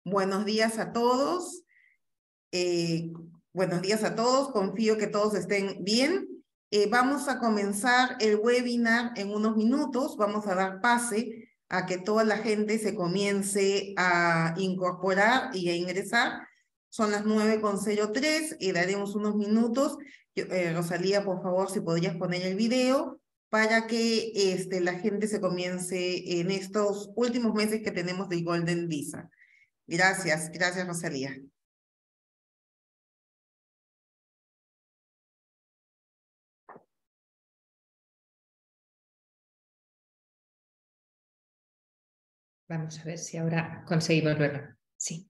Buenos días a todos. Buenos días a todos. Confío que todos estén bien. Vamos a comenzar el webinar en unos minutos. Vamos a dar pase a que toda la gente se comience a incorporar y a ingresar. Son las 9:03 y daremos unos minutos. Rosalía, por favor, si podrías poner el video para que la gente se comience en estos últimos meses que tenemos del Golden Visa. Gracias, gracias, Rosalía. Vamos a ver si ahora conseguimos verlo. Sí.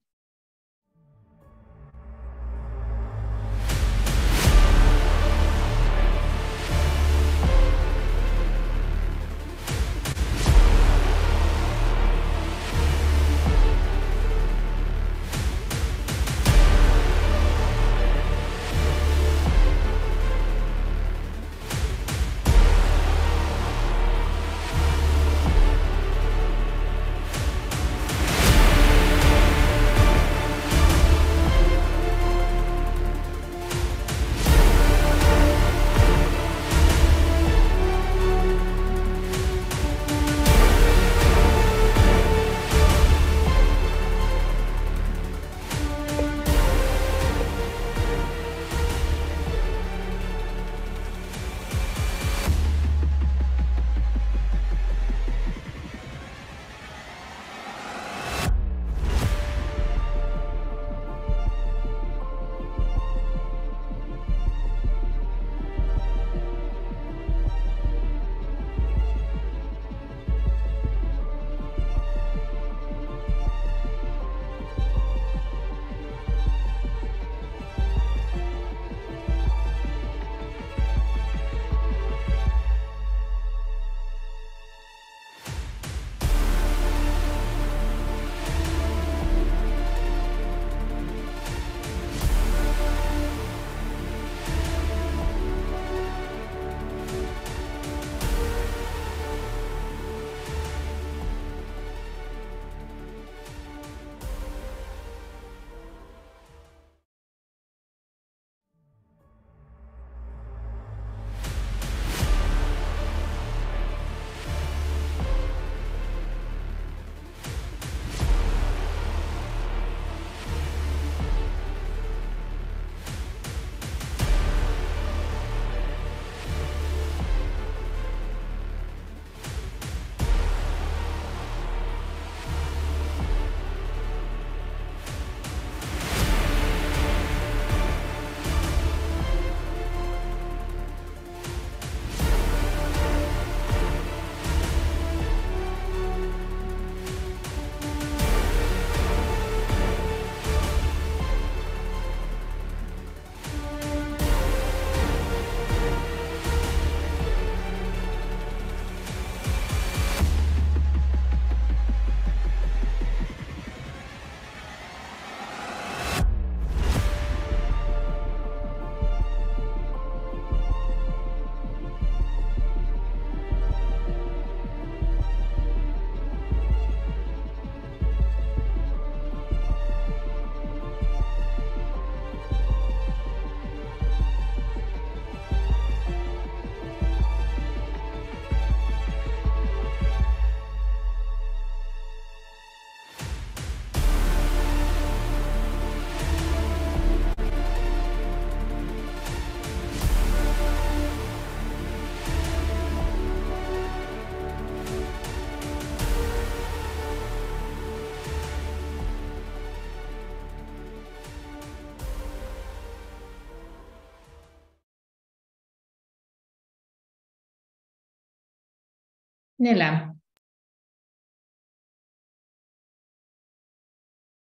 Nela.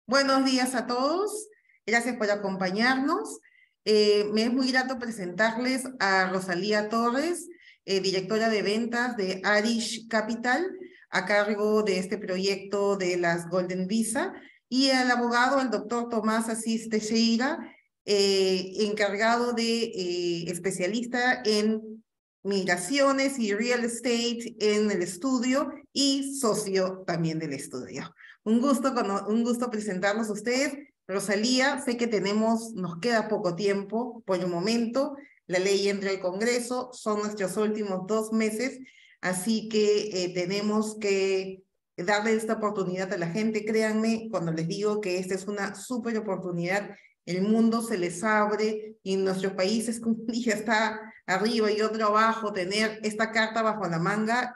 Buenos días a todos. Gracias por acompañarnos. Me es muy grato presentarles a Rosalía Torres, directora de ventas de Arish Capital, a cargo de este proyecto de las Golden Visa, y al abogado, el doctor Tomás Asís Teixeira, encargado de especialista en migraciones y real estate en el estudio y socio también del estudio. Un gusto presentarnos a ustedes. Rosalía, sé que nos queda poco tiempo por el momento. La ley entra al Congreso, son nuestros últimos 2 meses, así que tenemos que darle esta oportunidad a la gente. Créanme cuando les digo que esta es una súper oportunidad. El mundo se les abre y en nuestro país es como un día está arriba y otro abajo. Tener esta carta bajo la manga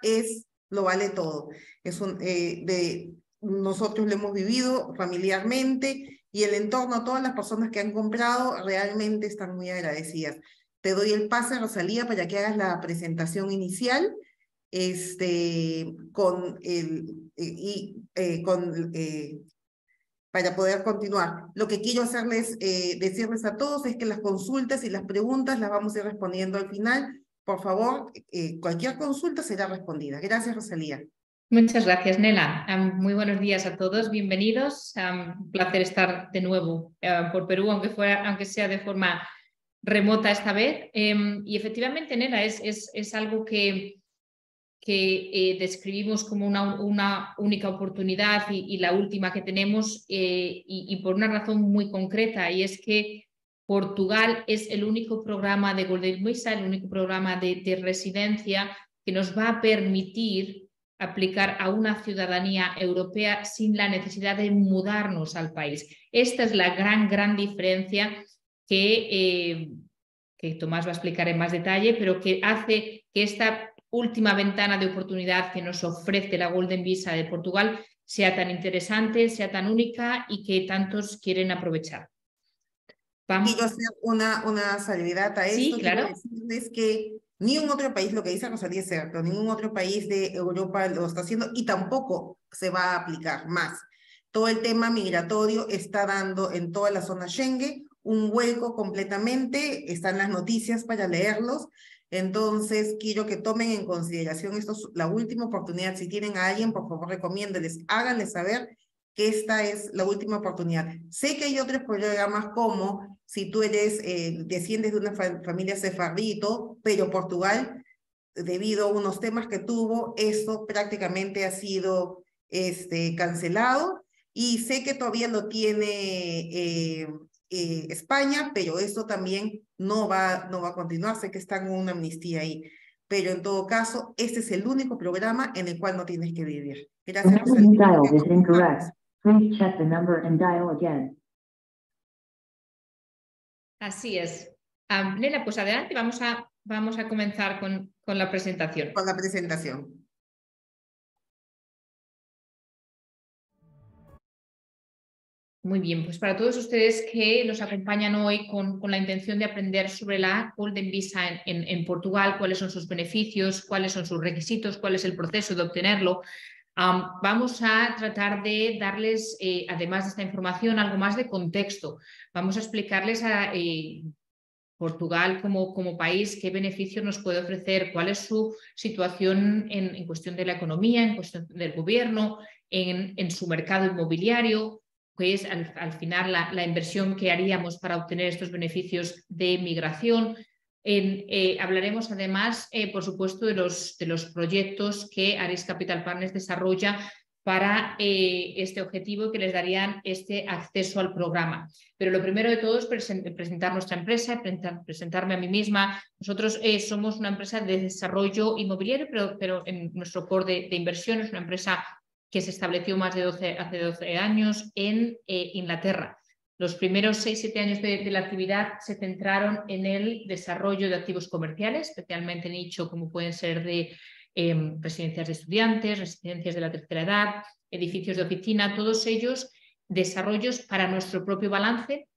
lo vale todo. Nosotros lo hemos vivido familiarmente y el entorno, todas las personas que han comprado realmente están muy agradecidas. Te doy el pase, Rosalía, para que hagas la presentación inicial para poder continuar. Lo que quiero decirles a todos es que las consultas y las preguntas las vamos a ir respondiendo al final. Por favor, cualquier consulta será respondida. Gracias, Rosalía. Muchas gracias, Nela. Muy buenos días a todos, bienvenidos. Un placer estar de nuevo por Perú, aunque sea de forma remota esta vez. Y efectivamente, Nela, es algo que describimos como una única oportunidad y la última que tenemos, y por una razón muy concreta, y es que Portugal es el único programa de Golden Visa, el único programa de residencia que nos va a permitir aplicar a una ciudadanía europea sin la necesidad de mudarnos al país. Esta es la gran diferencia que Tomás va a explicar en más detalle, pero que hace que esta última ventana de oportunidad que nos ofrece la Golden Visa de Portugal sea tan interesante, sea tan única y que tantos quieren aprovechar. Quiero hacer una salvedad a esto. Sí, claro. Quiero decirles que ni un otro país, lo que dice Rosalía es cierto, ningún otro país de Europa lo está haciendo y tampoco se va a aplicar más. Todo el tema migratorio está dando en toda la zona Schengen un vuelco completamente, están las noticias para leerlos. Entonces, quiero que tomen en consideración esto, la última oportunidad. Si tienen a alguien, por favor, recomiéndenles, háganles saber que esta es la última oportunidad. Sé que hay otros programas como si tú desciendes de una familia sefardito, pero Portugal, debido a unos temas que tuvo, eso prácticamente ha sido cancelado, y sé que todavía lo tiene España, pero eso también no va a continuar. Sé que está en una amnistía ahí, pero en todo caso, este es el único programa en el cual no tienes que vivir. Gracias, Rosalía. Please check the number and dial again. Así es. Nela, pues adelante, vamos a comenzar con la presentación. Con la presentación. Muy bien, pues para todos ustedes que nos acompañan hoy con la intención de aprender sobre la Golden Visa en Portugal, cuáles son sus beneficios, cuáles son sus requisitos, cuál es el proceso de obtenerlo, vamos a tratar de darles, además de esta información, algo más de contexto. Vamos a explicarles a Portugal como país qué beneficios nos puede ofrecer, cuál es su situación en cuestión de la economía, en cuestión del gobierno, en su mercado inmobiliario, que es al final la inversión que haríamos para obtener estos beneficios de migración. Hablaremos además, por supuesto, de los proyectos que Ares Capital Partners desarrolla para este objetivo, que les darían este acceso al programa. Pero lo primero de todo es presentar nuestra empresa, presentarme a mí misma. Nosotros somos una empresa de desarrollo inmobiliario, pero en nuestro core de inversión es una empresa que se estableció hace 12 años en Inglaterra. Los primeros 6-7 años de la actividad se centraron en el desarrollo de activos comerciales, especialmente nicho como pueden ser de residencias de estudiantes, residencias de la tercera edad, edificios de oficina, todos ellos desarrollos para nuestro propio balance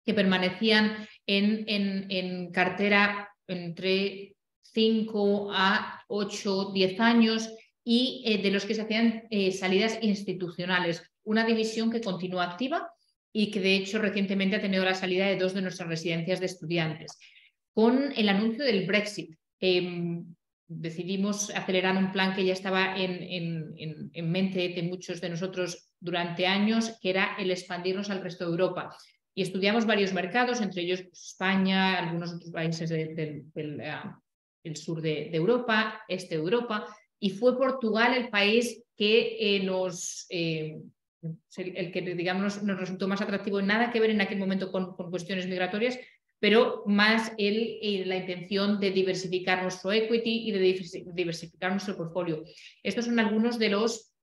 que permanecían en cartera entre 5 a 8, 10 años y de los que se hacían salidas institucionales, una división que continúa activa y que de hecho recientemente ha tenido la salida de 2 de nuestras residencias de estudiantes. Con el anuncio del Brexit, decidimos acelerar un plan que ya estaba en mente de muchos de nosotros durante años, que era el expandirnos al resto de Europa. Y estudiamos varios mercados, entre ellos España, algunos otros países del el sur de Europa, este de Europa, y fue Portugal el país que el que digamos, nos resultó más atractivo, nada que ver en aquel momento con cuestiones migratorias, pero más la intención de diversificar nuestro equity y de diversificar nuestro portfolio. Estos son algunos de los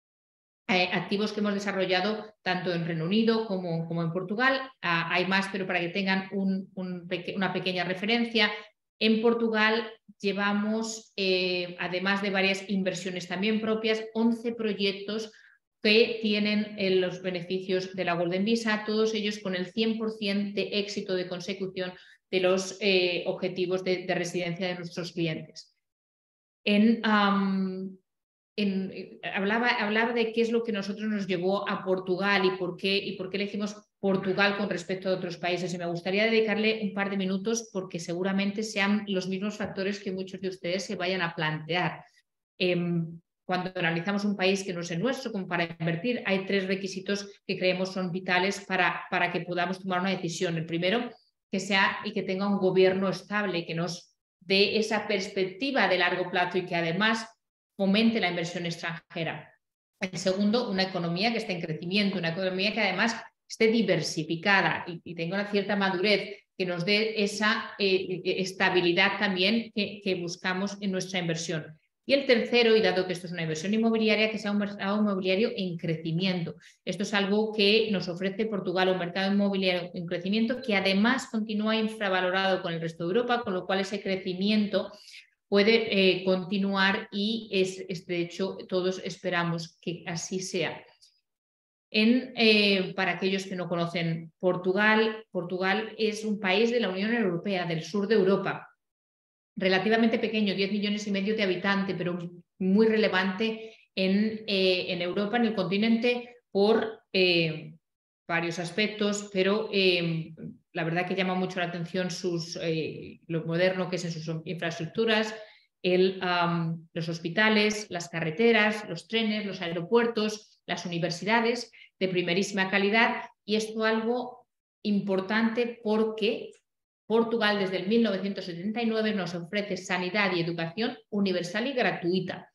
activos que hemos desarrollado tanto en Reino Unido como en Portugal. Hay más, pero para que tengan una pequeña referencia, en Portugal llevamos, además de varias inversiones también propias, 11 proyectos que tienen los beneficios de la Golden Visa, todos ellos con el 100% de éxito de consecución de los objetivos de residencia de nuestros clientes. Hablaba de qué es lo que nosotros nos llevó a Portugal y por qué elegimos Portugal con respecto a otros países. Y me gustaría dedicarle un par de minutos porque seguramente sean los mismos factores que muchos de ustedes se vayan a plantear. Cuando analizamos un país que no es el nuestro, como para invertir, hay 3 requisitos que creemos son vitales para que podamos tomar una decisión. El primero, que sea y que tenga un gobierno estable, que nos dé esa perspectiva de largo plazo y que además fomente la inversión extranjera. El segundo, una economía que esté en crecimiento, una economía que además esté diversificada y tenga una cierta madurez, que nos dé esa estabilidad también que buscamos en nuestra inversión. Y el tercero, y dado que esto es una inversión inmobiliaria, que sea un mercado inmobiliario en crecimiento. Esto es algo que nos ofrece Portugal, un mercado inmobiliario en crecimiento que además continúa infravalorado con el resto de Europa, con lo cual ese crecimiento puede continuar y de hecho todos esperamos que así sea. Para aquellos que no conocen Portugal es un país de la Unión Europea, del sur de Europa, relativamente pequeño, 10,5 millones de habitantes, pero muy relevante en Europa, en el continente, por varios aspectos, pero la verdad que llama mucho la atención lo moderno que es en sus infraestructuras, los hospitales, las carreteras, los trenes, los aeropuertos, las universidades de primerísima calidad, y esto es algo importante porque Portugal desde el 1979 nos ofrece sanidad y educación universal y gratuita.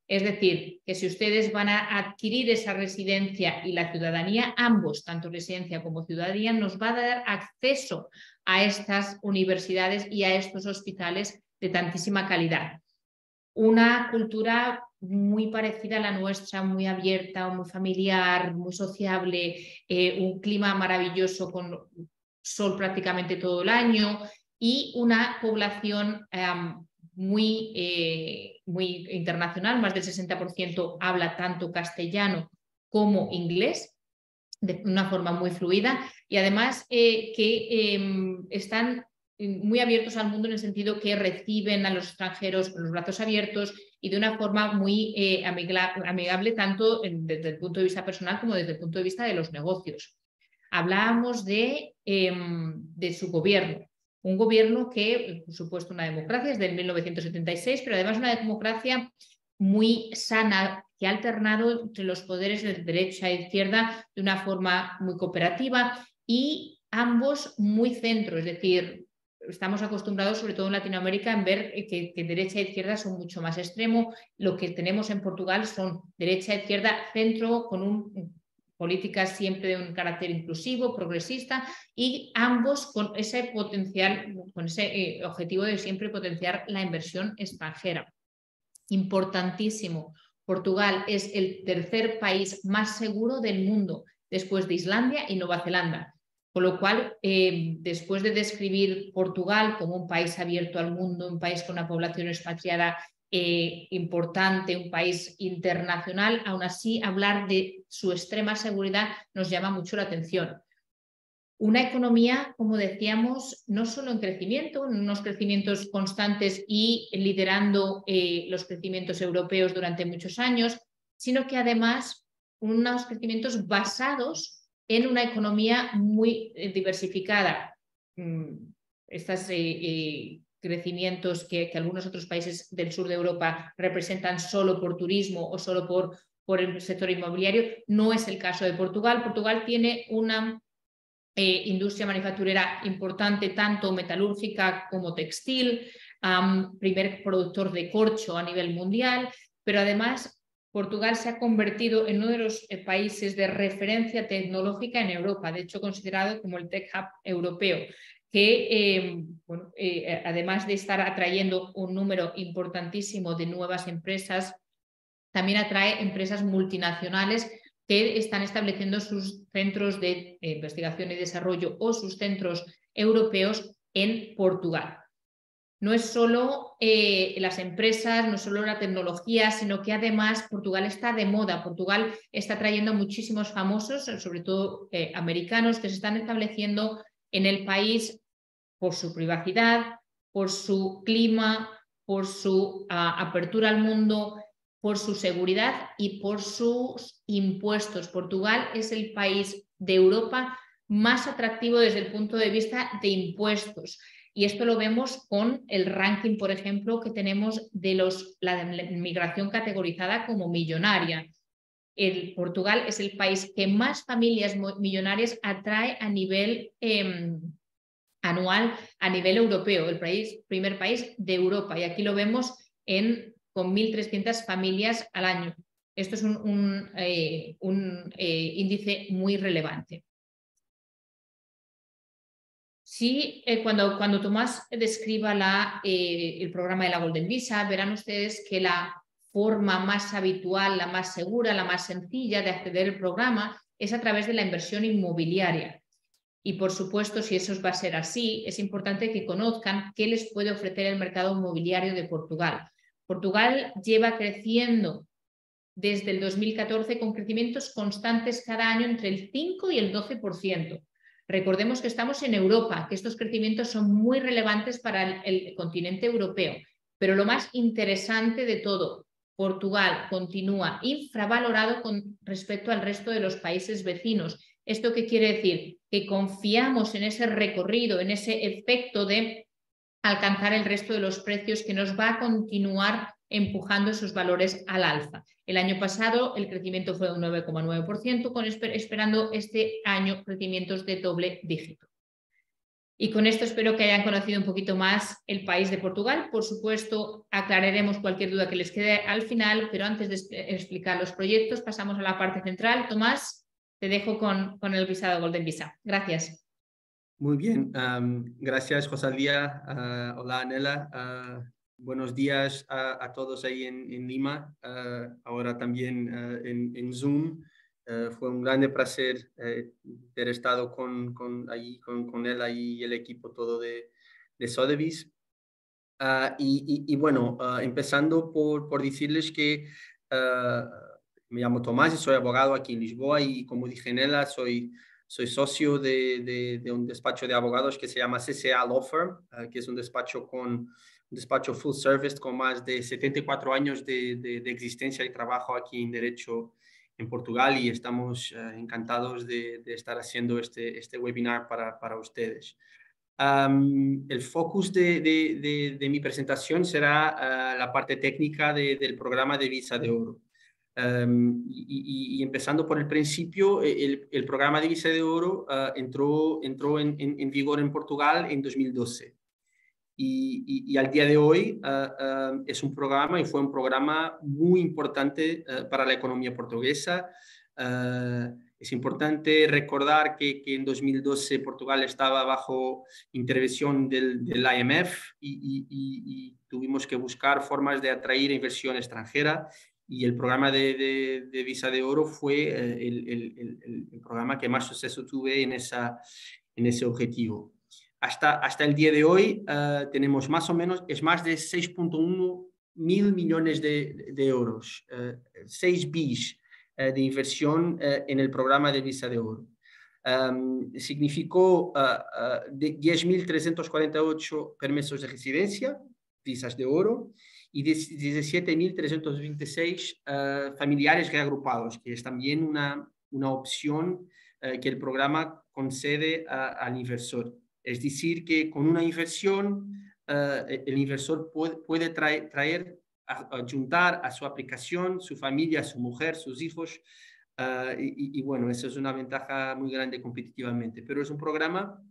Es decir, que si ustedes van a adquirir esa residencia y la ciudadanía, ambos, tanto residencia como ciudadanía, nos va a dar acceso a estas universidades y a estos hospitales de tantísima calidad. Una cultura muy parecida a la nuestra, muy abierta, muy familiar, muy sociable, un clima maravilloso con sol prácticamente todo el año y una población muy internacional, más del 60% habla tanto castellano como inglés de una forma muy fluida, y además que están muy abiertos al mundo en el sentido que reciben a los extranjeros con los brazos abiertos y de una forma muy amigable tanto desde el punto de vista personal como desde el punto de vista de los negocios. Hablábamos de su gobierno. Un gobierno que, por supuesto, una democracia es del 1976, pero además una democracia muy sana, que ha alternado entre los poderes de derecha e izquierda de una forma muy cooperativa y ambos muy centro, es decir, estamos acostumbrados, sobre todo en Latinoamérica, en ver que derecha e izquierda son mucho más extremo. Lo que tenemos en Portugal son derecha, izquierda, centro, con políticas siempre de un carácter inclusivo, progresista, y ambos con ese potencial, con ese objetivo de siempre potenciar la inversión extranjera. Importantísimo. Portugal es el tercer país más seguro del mundo, después de Islandia y Nueva Zelanda. Con lo cual, después de describir Portugal como un país abierto al mundo, un país con una población expatriada importante, un país internacional, aún así hablar de su extrema seguridad nos llama mucho la atención. Una economía, como decíamos, no solo en crecimiento, en unos crecimientos constantes y liderando los crecimientos europeos durante muchos años, sino que además unos crecimientos basados en una economía muy diversificada. Estos crecimientos que algunos otros países del sur de Europa representan solo por turismo o solo por el sector inmobiliario, no es el caso de Portugal. Portugal tiene una industria manufacturera importante, tanto metalúrgica como textil. primer productor de corcho a nivel mundial, pero además Portugal se ha convertido en uno de los países de referencia tecnológica en Europa, de hecho considerado como el Tech Hub europeo, que además de estar atrayendo un número importantísimo de nuevas empresas, también atrae empresas multinacionales que están estableciendo sus centros de investigación y desarrollo o sus centros europeos en Portugal. No es solo las empresas, no es solo la tecnología, sino que además Portugal está de moda. Portugal está trayendo muchísimos famosos, sobre todo americanos, que se están estableciendo en el país por su privacidad, por su clima, por su apertura al mundo, por su seguridad y por sus impuestos. Portugal es el país de Europa más atractivo desde el punto de vista de impuestos. Y esto lo vemos con el ranking, por ejemplo, que tenemos de la inmigración categorizada como millonaria. Portugal es el país que más familias millonarias atrae a nivel anual, a nivel europeo, el primer país de Europa. Y aquí lo vemos con 1.300 familias al año. Esto es un índice muy relevante. Sí, cuando Tomás describa el programa de la Golden Visa, verán ustedes que la forma más habitual, la más segura, la más sencilla de acceder al programa es a través de la inversión inmobiliaria. Y por supuesto, si eso va a ser así, es importante que conozcan qué les puede ofrecer el mercado inmobiliario de Portugal. Portugal lleva creciendo desde el 2014 con crecimientos constantes cada año entre el 5 y el 12%. Recordemos que estamos en Europa, que estos crecimientos son muy relevantes para el continente europeo. Pero lo más interesante de todo, Portugal continúa infravalorado con respecto al resto de los países vecinos. ¿Esto qué quiere decir? Que confiamos en ese recorrido, en ese efecto de alcanzar el resto de los precios que nos va a continuar empujando esos valores al alza. El año pasado el crecimiento fue de un 9,9%, esperando este año crecimientos de doble dígito. Y con esto espero que hayan conocido un poquito más el país de Portugal. Por supuesto, aclararemos cualquier duda que les quede al final, pero antes de explicar los proyectos, pasamos a la parte central. Tomás, te dejo con el visado Golden Visa. Gracias. Muy bien, gracias Rosalía. Hola Anela, buenos días a todos ahí en Lima, ahora también en Zoom. Fue un grande placer haber estado con él ahí y el equipo todo de Sotheby's. Y bueno, empezando por decirles que me llamo Tomás y soy abogado aquí en Lisboa y como dije Nela, soy socio de un despacho de abogados que se llama CCA Law Firm, que es un despacho full service con más de 74 años de existencia y trabajo aquí en Derecho en Portugal y estamos encantados de estar haciendo este webinar para ustedes. El focus de mi presentación será la parte técnica del programa de Visa de Oro. Y empezando por el principio, el programa de Visa de Oro entró en vigor en Portugal en 2012. Y al día de hoy es un programa y fue un programa muy importante para la economía portuguesa. Es importante recordar que en 2012 Portugal estaba bajo intervención del IMF y tuvimos que buscar formas de atraer inversión extranjera y el programa de Visa de Oro fue el programa que más suceso tuve en ese objetivo. Hasta el día de hoy tenemos más o menos, es más de 6.1 mil millones de euros, 6 bis de inversión en el programa de Visa de Oro. Significó 10.348 permisos de residencia, visas de oro, y 17.326 familiares reagrupados, que es también una opción que el programa concede al inversor. Es decir, que con una inversión, el inversor puede juntar a su aplicación, su familia, su mujer, sus hijos, y bueno, eso es una ventaja muy grande competitivamente. Pero es un programa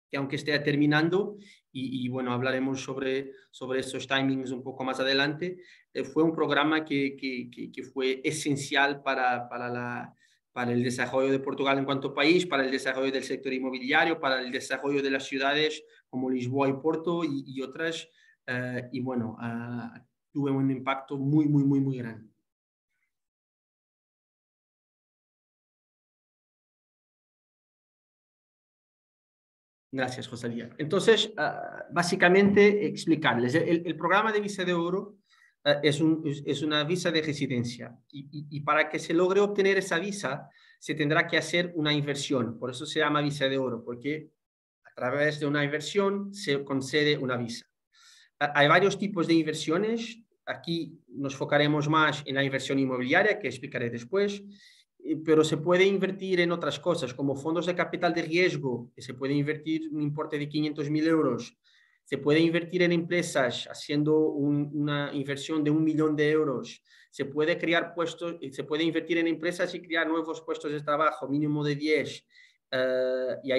que aunque esté terminando, y bueno, hablaremos sobre esos timings un poco más adelante, fue un programa que fue esencial para el desarrollo de Portugal en cuanto país, para el desarrollo del sector inmobiliario, para el desarrollo de las ciudades como Lisboa y Porto y otras, y bueno, tuve un impacto muy grande. Gracias, Rosalía. Entonces, básicamente explicarles, el programa de Visa de Oro es una visa de residencia y para que se logre obtener esa visa se tendrá que hacer una inversión, por eso se llama Visa de Oro, porque a través de una inversión se concede una visa. Hay varios tipos de inversiones, aquí nos enfocaremos más en la inversión inmobiliaria, que explicaré después, pero se puede invertir en otras cosas, como fondos de capital de riesgo, que se puede invertir un importe de 500.000 euros, se puede invertir en empresas haciendo una inversión de 1 millón de euros, se puede crear puestos, se puede invertir en empresas y crear nuevos puestos de trabajo, mínimo de 10, y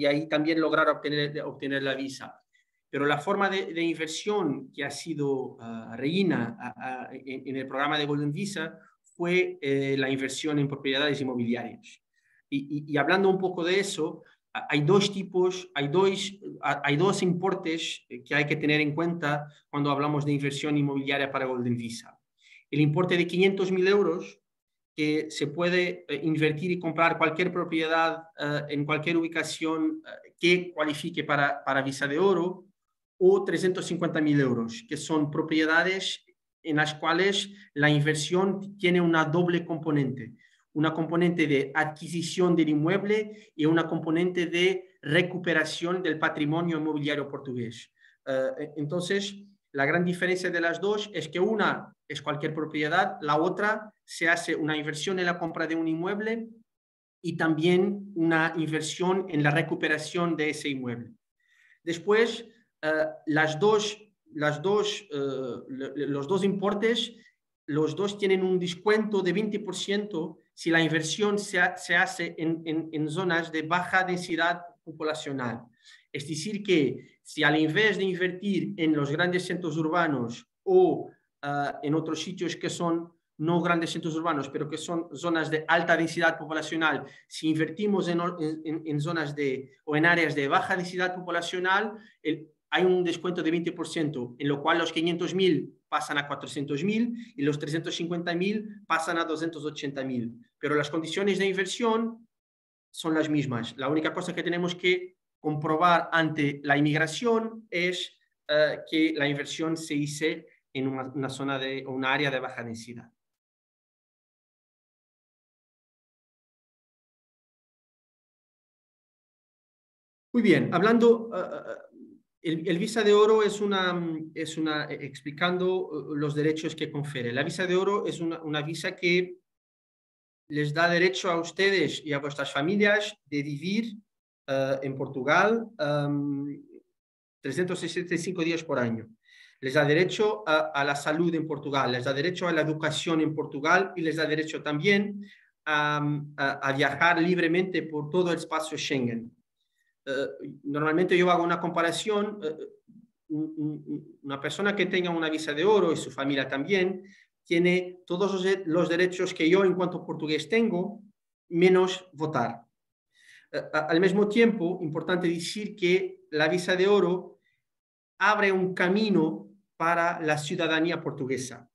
ahí también lograr obtener la visa. Pero la forma de inversión que ha sido reina en el programa de Golden Visa fue la inversión en propiedades inmobiliarias. Y hablando un poco de eso, hay dos tipos, hay dos importes que hay que tener en cuenta cuando hablamos de inversión inmobiliaria para Golden Visa. El importe de 500.000 euros, que se puede invertir y comprar cualquier propiedad en cualquier ubicación que cualifique para Visa de Oro, o 350.000 euros, que son propiedades en las cuales la inversión tiene una doble componente, una componente de adquisición del inmueble y una componente de recuperación del patrimonio inmobiliario portugués. Entonces, la gran diferencia de las dos es que una es cualquier propiedad, la otra se hace una inversión en la compra de un inmueble y también una inversión en la recuperación de ese inmueble. Después, los dos importes, los dos tienen un descuento de 20% si la inversión se hace en zonas de baja densidad poblacional. Es decir, que si al invés de invertir en los grandes centros urbanos o en otros sitios que son no grandes centros urbanos, pero que son zonas de alta densidad poblacional, si invertimos en zonas o en áreas de baja densidad poblacional, hay un descuento de 20%, en lo cual los 500.000 pasan a 400.000 y los 350.000 pasan a 280.000. Pero las condiciones de inversión son las mismas. La única cosa que tenemos que comprobar ante la inmigración es que la inversión se hizo en una zona o una área de baja densidad. Muy bien, hablando, el Visa de Oro explicando los derechos que confiere. La Visa de Oro es una visa que les da derecho a ustedes y a vuestras familias de vivir en Portugal 365 días por año. Les da derecho a la salud en Portugal, les da derecho a la educación en Portugal y les da derecho también a viajar libremente por todo el espacio Schengen. Normalmente yo hago una comparación, una persona que tenga una visa de oro y su familia también, tiene todos los derechos que yo en cuanto portugués tengo, menos votar. Al mismo tiempo, importante decir que la visa de oro abre un camino para la ciudadanía portuguesa.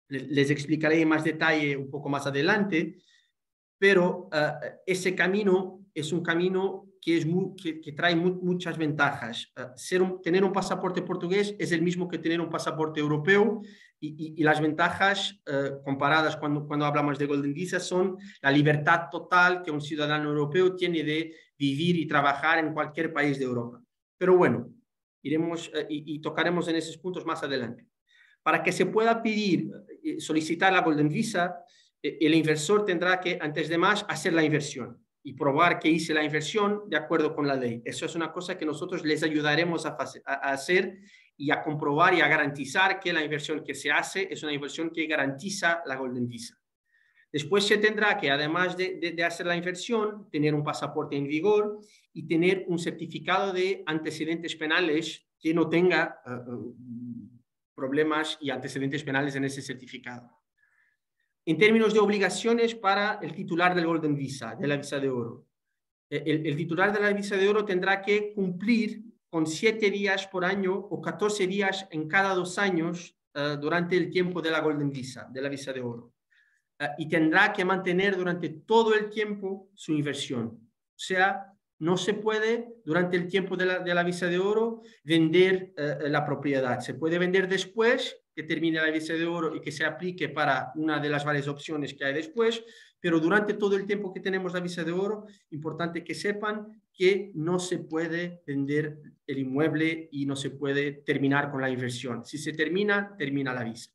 Les explicaré en más detalle un poco más adelante, pero ese camino es un camino que trae muchas ventajas. Tener un pasaporte portugués es el mismo que tener un pasaporte europeo y las ventajas comparadas cuando hablamos de Golden Visa son la libertad total que un ciudadano europeo tiene de vivir y trabajar en cualquier país de Europa. Pero bueno, iremos y tocaremos en esos puntos más adelante. Para que se pueda solicitar la Golden Visa, el inversor tendrá que, antes de más, hacer la inversión y probar que hice la inversión de acuerdo con la ley. Eso es una cosa que nosotros les ayudaremos a hacer y a comprobar y a garantizar que la inversión que se hace es una inversión que garantiza la Golden Visa. Después se tendrá que, además de hacer la inversión, tener un pasaporte en vigor y tener un certificado de antecedentes penales que no tenga problemas y antecedentes penales en ese certificado. En términos de obligaciones para el titular del Golden Visa, de la visa de oro. El titular de la visa de oro tendrá que cumplir con 7 días por año o 14 días en cada 2 años durante el tiempo de la Golden Visa, de la visa de oro. Y tendrá que mantener durante todo el tiempo su inversión. O sea, no se puede durante el tiempo de la visa de oro vender la propiedad. Se puede vender después que termine la visa de oro y que se aplique para una de las varias opciones que hay después, pero durante todo el tiempo que tenemos la visa de oro, importante que sepan que no se puede vender el inmueble y no se puede terminar con la inversión. Si se termina, termina la visa.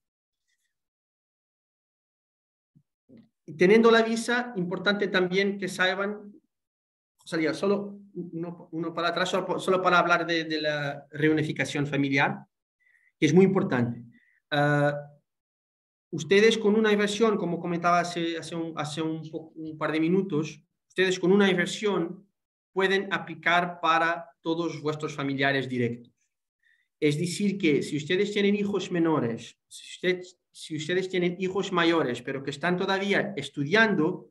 Y teniendo la visa, importante también que sepan, salía solo uno para atrás, solo para hablar de la reunificación familiar, que es muy importante. Ustedes con una inversión, como comentaba hace un par de minutos, ustedes con una inversión pueden aplicar para todos vuestros familiares directos. Es decir, que si ustedes tienen hijos menores, si ustedes tienen hijos mayores, pero que están todavía estudiando,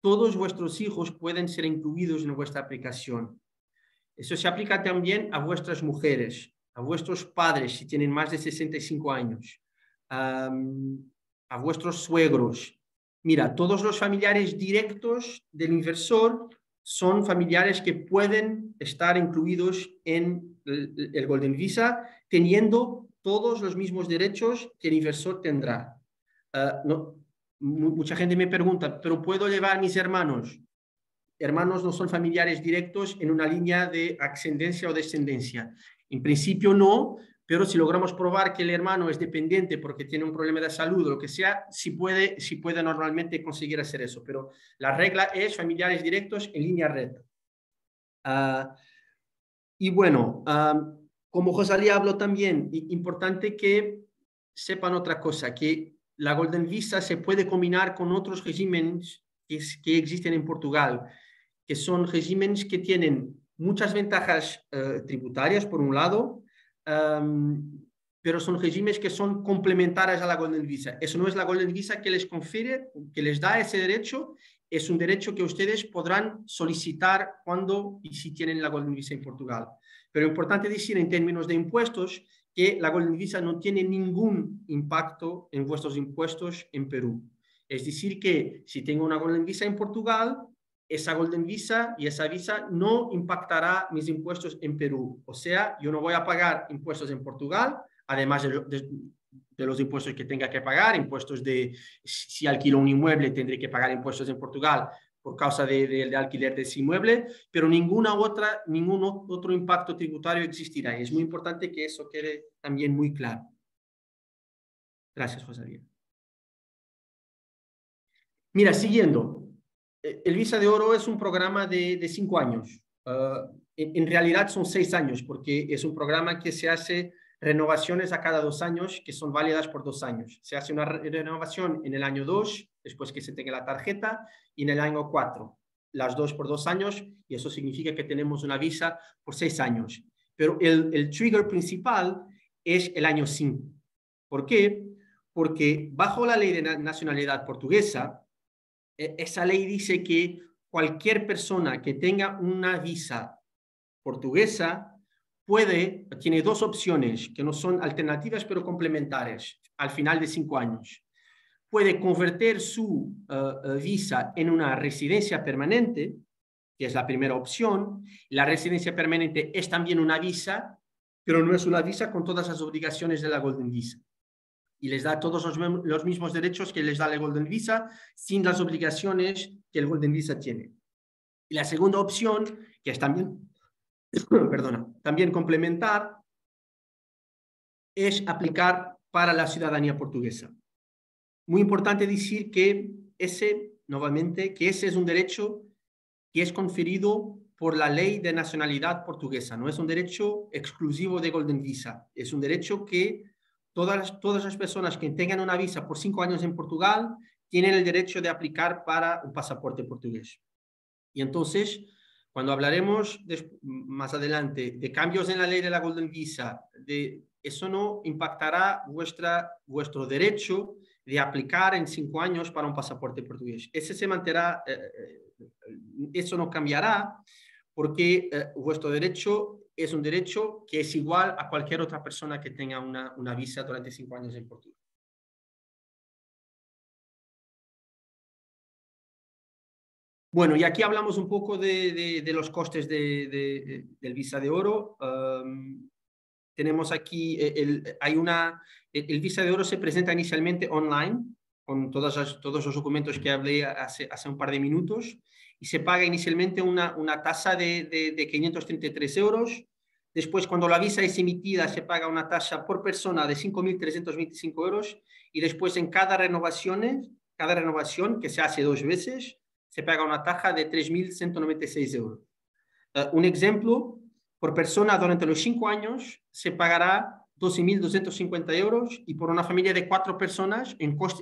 todos vuestros hijos pueden ser incluidos en vuestra aplicación. Eso se aplica también a vuestras mujeres, a vuestros padres si tienen más de 65 años, a vuestros suegros. Mira, todos los familiares directos del inversor son familiares que pueden estar incluidos en el Golden Visa, teniendo todos los mismos derechos que el inversor tendrá. Mucha gente me pregunta, ¿pero puedo llevar a mis hermanos? Hermanos no son familiares directos en una línea de ascendencia o descendencia. En principio no, pero si logramos probar que el hermano es dependiente porque tiene un problema de salud o lo que sea, sí puede normalmente conseguir hacer eso. Pero la regla es familiares directos en línea recta. Y bueno, como Rosalía habló también, importante que sepan otra cosa, que la Golden Visa se puede combinar con otros regímenes que existen en Portugal, que son regímenes que tienen muchas ventajas tributarias, por un lado, pero son regímenes que son complementarios a la Golden Visa. Eso no es la Golden Visa que les confiere, que les da ese derecho, es un derecho que ustedes podrán solicitar cuando y si tienen la Golden Visa en Portugal. Pero es importante decir en términos de impuestos que la Golden Visa no tiene ningún impacto en vuestros impuestos en Perú. Es decir, que si tengo una Golden Visa en Portugal, esa Golden Visa y esa visa no impactará mis impuestos en Perú. O sea, yo no voy a pagar impuestos en Portugal, además de los impuestos que tenga que pagar, impuestos de, si alquilo un inmueble, tendré que pagar impuestos en Portugal por causa de alquiler de ese inmueble, pero ningún otro impacto tributario existirá. Y es muy importante que eso quede también muy claro. Gracias, José. Mira, siguiendo. El Visa de Oro es un programa de 5 años. En realidad son 6 años, porque es un programa que se hace renovaciones a cada 2 años, que son válidas por 2 años. Se hace una renovación en el año 2, después que se tenga la tarjeta, y en el año 4. Las 2 por 2 años, y eso significa que tenemos una visa por 6 años. Pero el trigger principal es el año 5. ¿Por qué? Porque bajo la ley de nacionalidad portuguesa, esa ley dice que cualquier persona que tenga una visa portuguesa tiene 2 opciones que no son alternativas pero complementarias al final de 5 años. Puede convertir su visa en una residencia permanente, que es la primera opción. La residencia permanente es también una visa, pero no es una visa con todas las obligaciones de la Golden Visa. Y les da todos los mismos derechos que les da la Golden Visa, sin las obligaciones que el Golden Visa tiene. Y la segunda opción, que es también, también complementar, es aplicar para la ciudadanía portuguesa. Muy importante decir que ese es un derecho que es conferido por la ley de nacionalidad portuguesa. No es un derecho exclusivo de Golden Visa. Es un derecho que todas las personas que tengan una visa por 5 años en Portugal tienen el derecho de aplicar para un pasaporte portugués. Y entonces, cuando hablaremos más adelante de cambios en la ley de la Golden Visa, eso no impactará vuestro derecho de aplicar en 5 años para un pasaporte portugués. Ese se mantendrá, eso no cambiará, porque vuestro derecho es un derecho que es igual a cualquier otra persona que tenga una visa durante 5 años en Portugal. Bueno, y aquí hablamos un poco de los costes del visa de oro. Tenemos aquí, el visa de oro se presenta inicialmente online, con todos los documentos que hablé hace un par de minutos, y se paga inicialmente una tasa de 533 euros. Después, cuando la visa es emitida, se paga una tasa por persona de 5.325 euros, y después en cada renovación, que se hace 2 veces, se paga una tasa de 3.196 euros. Un ejemplo, por persona durante los 5 años se pagará 12.250 euros, y por una familia de 4 personas,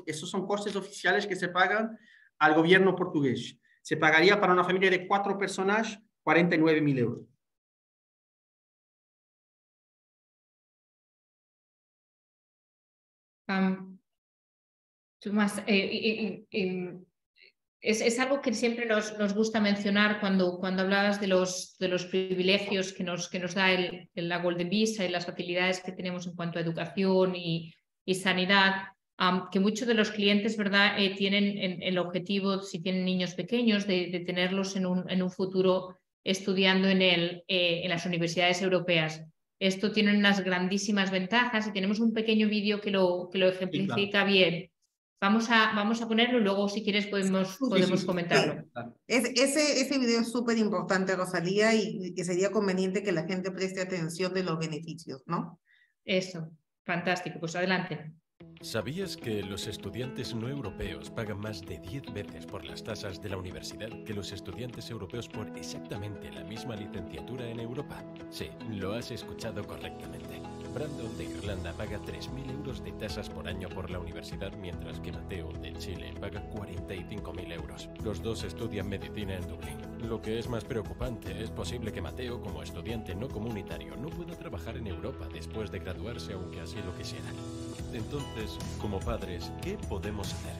esos son costes oficiales que se pagan al gobierno portugués. Se pagaría para una familia de 4 personas 49.000 euros. Tomás, es algo que siempre nos gusta mencionar cuando hablabas de los privilegios que nos da la Golden Visa y las facilidades que tenemos en cuanto a educación y sanidad, que muchos de los clientes, ¿verdad?, tienen el objetivo, si tienen niños pequeños, de tenerlos en un futuro estudiando en las universidades europeas. Esto tiene unas grandísimas ventajas y tenemos un pequeño vídeo que lo ejemplifica bien. Vamos a ponerlo y luego, si quieres, podemos comentarlo. Ese video es súper importante, Rosalía, y que sería conveniente que la gente preste atención de los beneficios, ¿no? Eso, fantástico. Pues adelante. ¿Sabías que los estudiantes no europeos pagan más de 10 veces por las tasas de la universidad que los estudiantes europeos por exactamente la misma licenciatura en Europa? Sí, lo has escuchado correctamente. Brandon de Irlanda paga 3.000 euros de tasas por año por la universidad, mientras que Mateo de Chile paga 45.000 euros. Los dos estudian medicina en Dublín. Lo que es más preocupante, es posible que Mateo, como estudiante no comunitario, no pueda trabajar en Europa después de graduarse, aunque así lo quisiera. Entonces, como padres, ¿qué podemos hacer?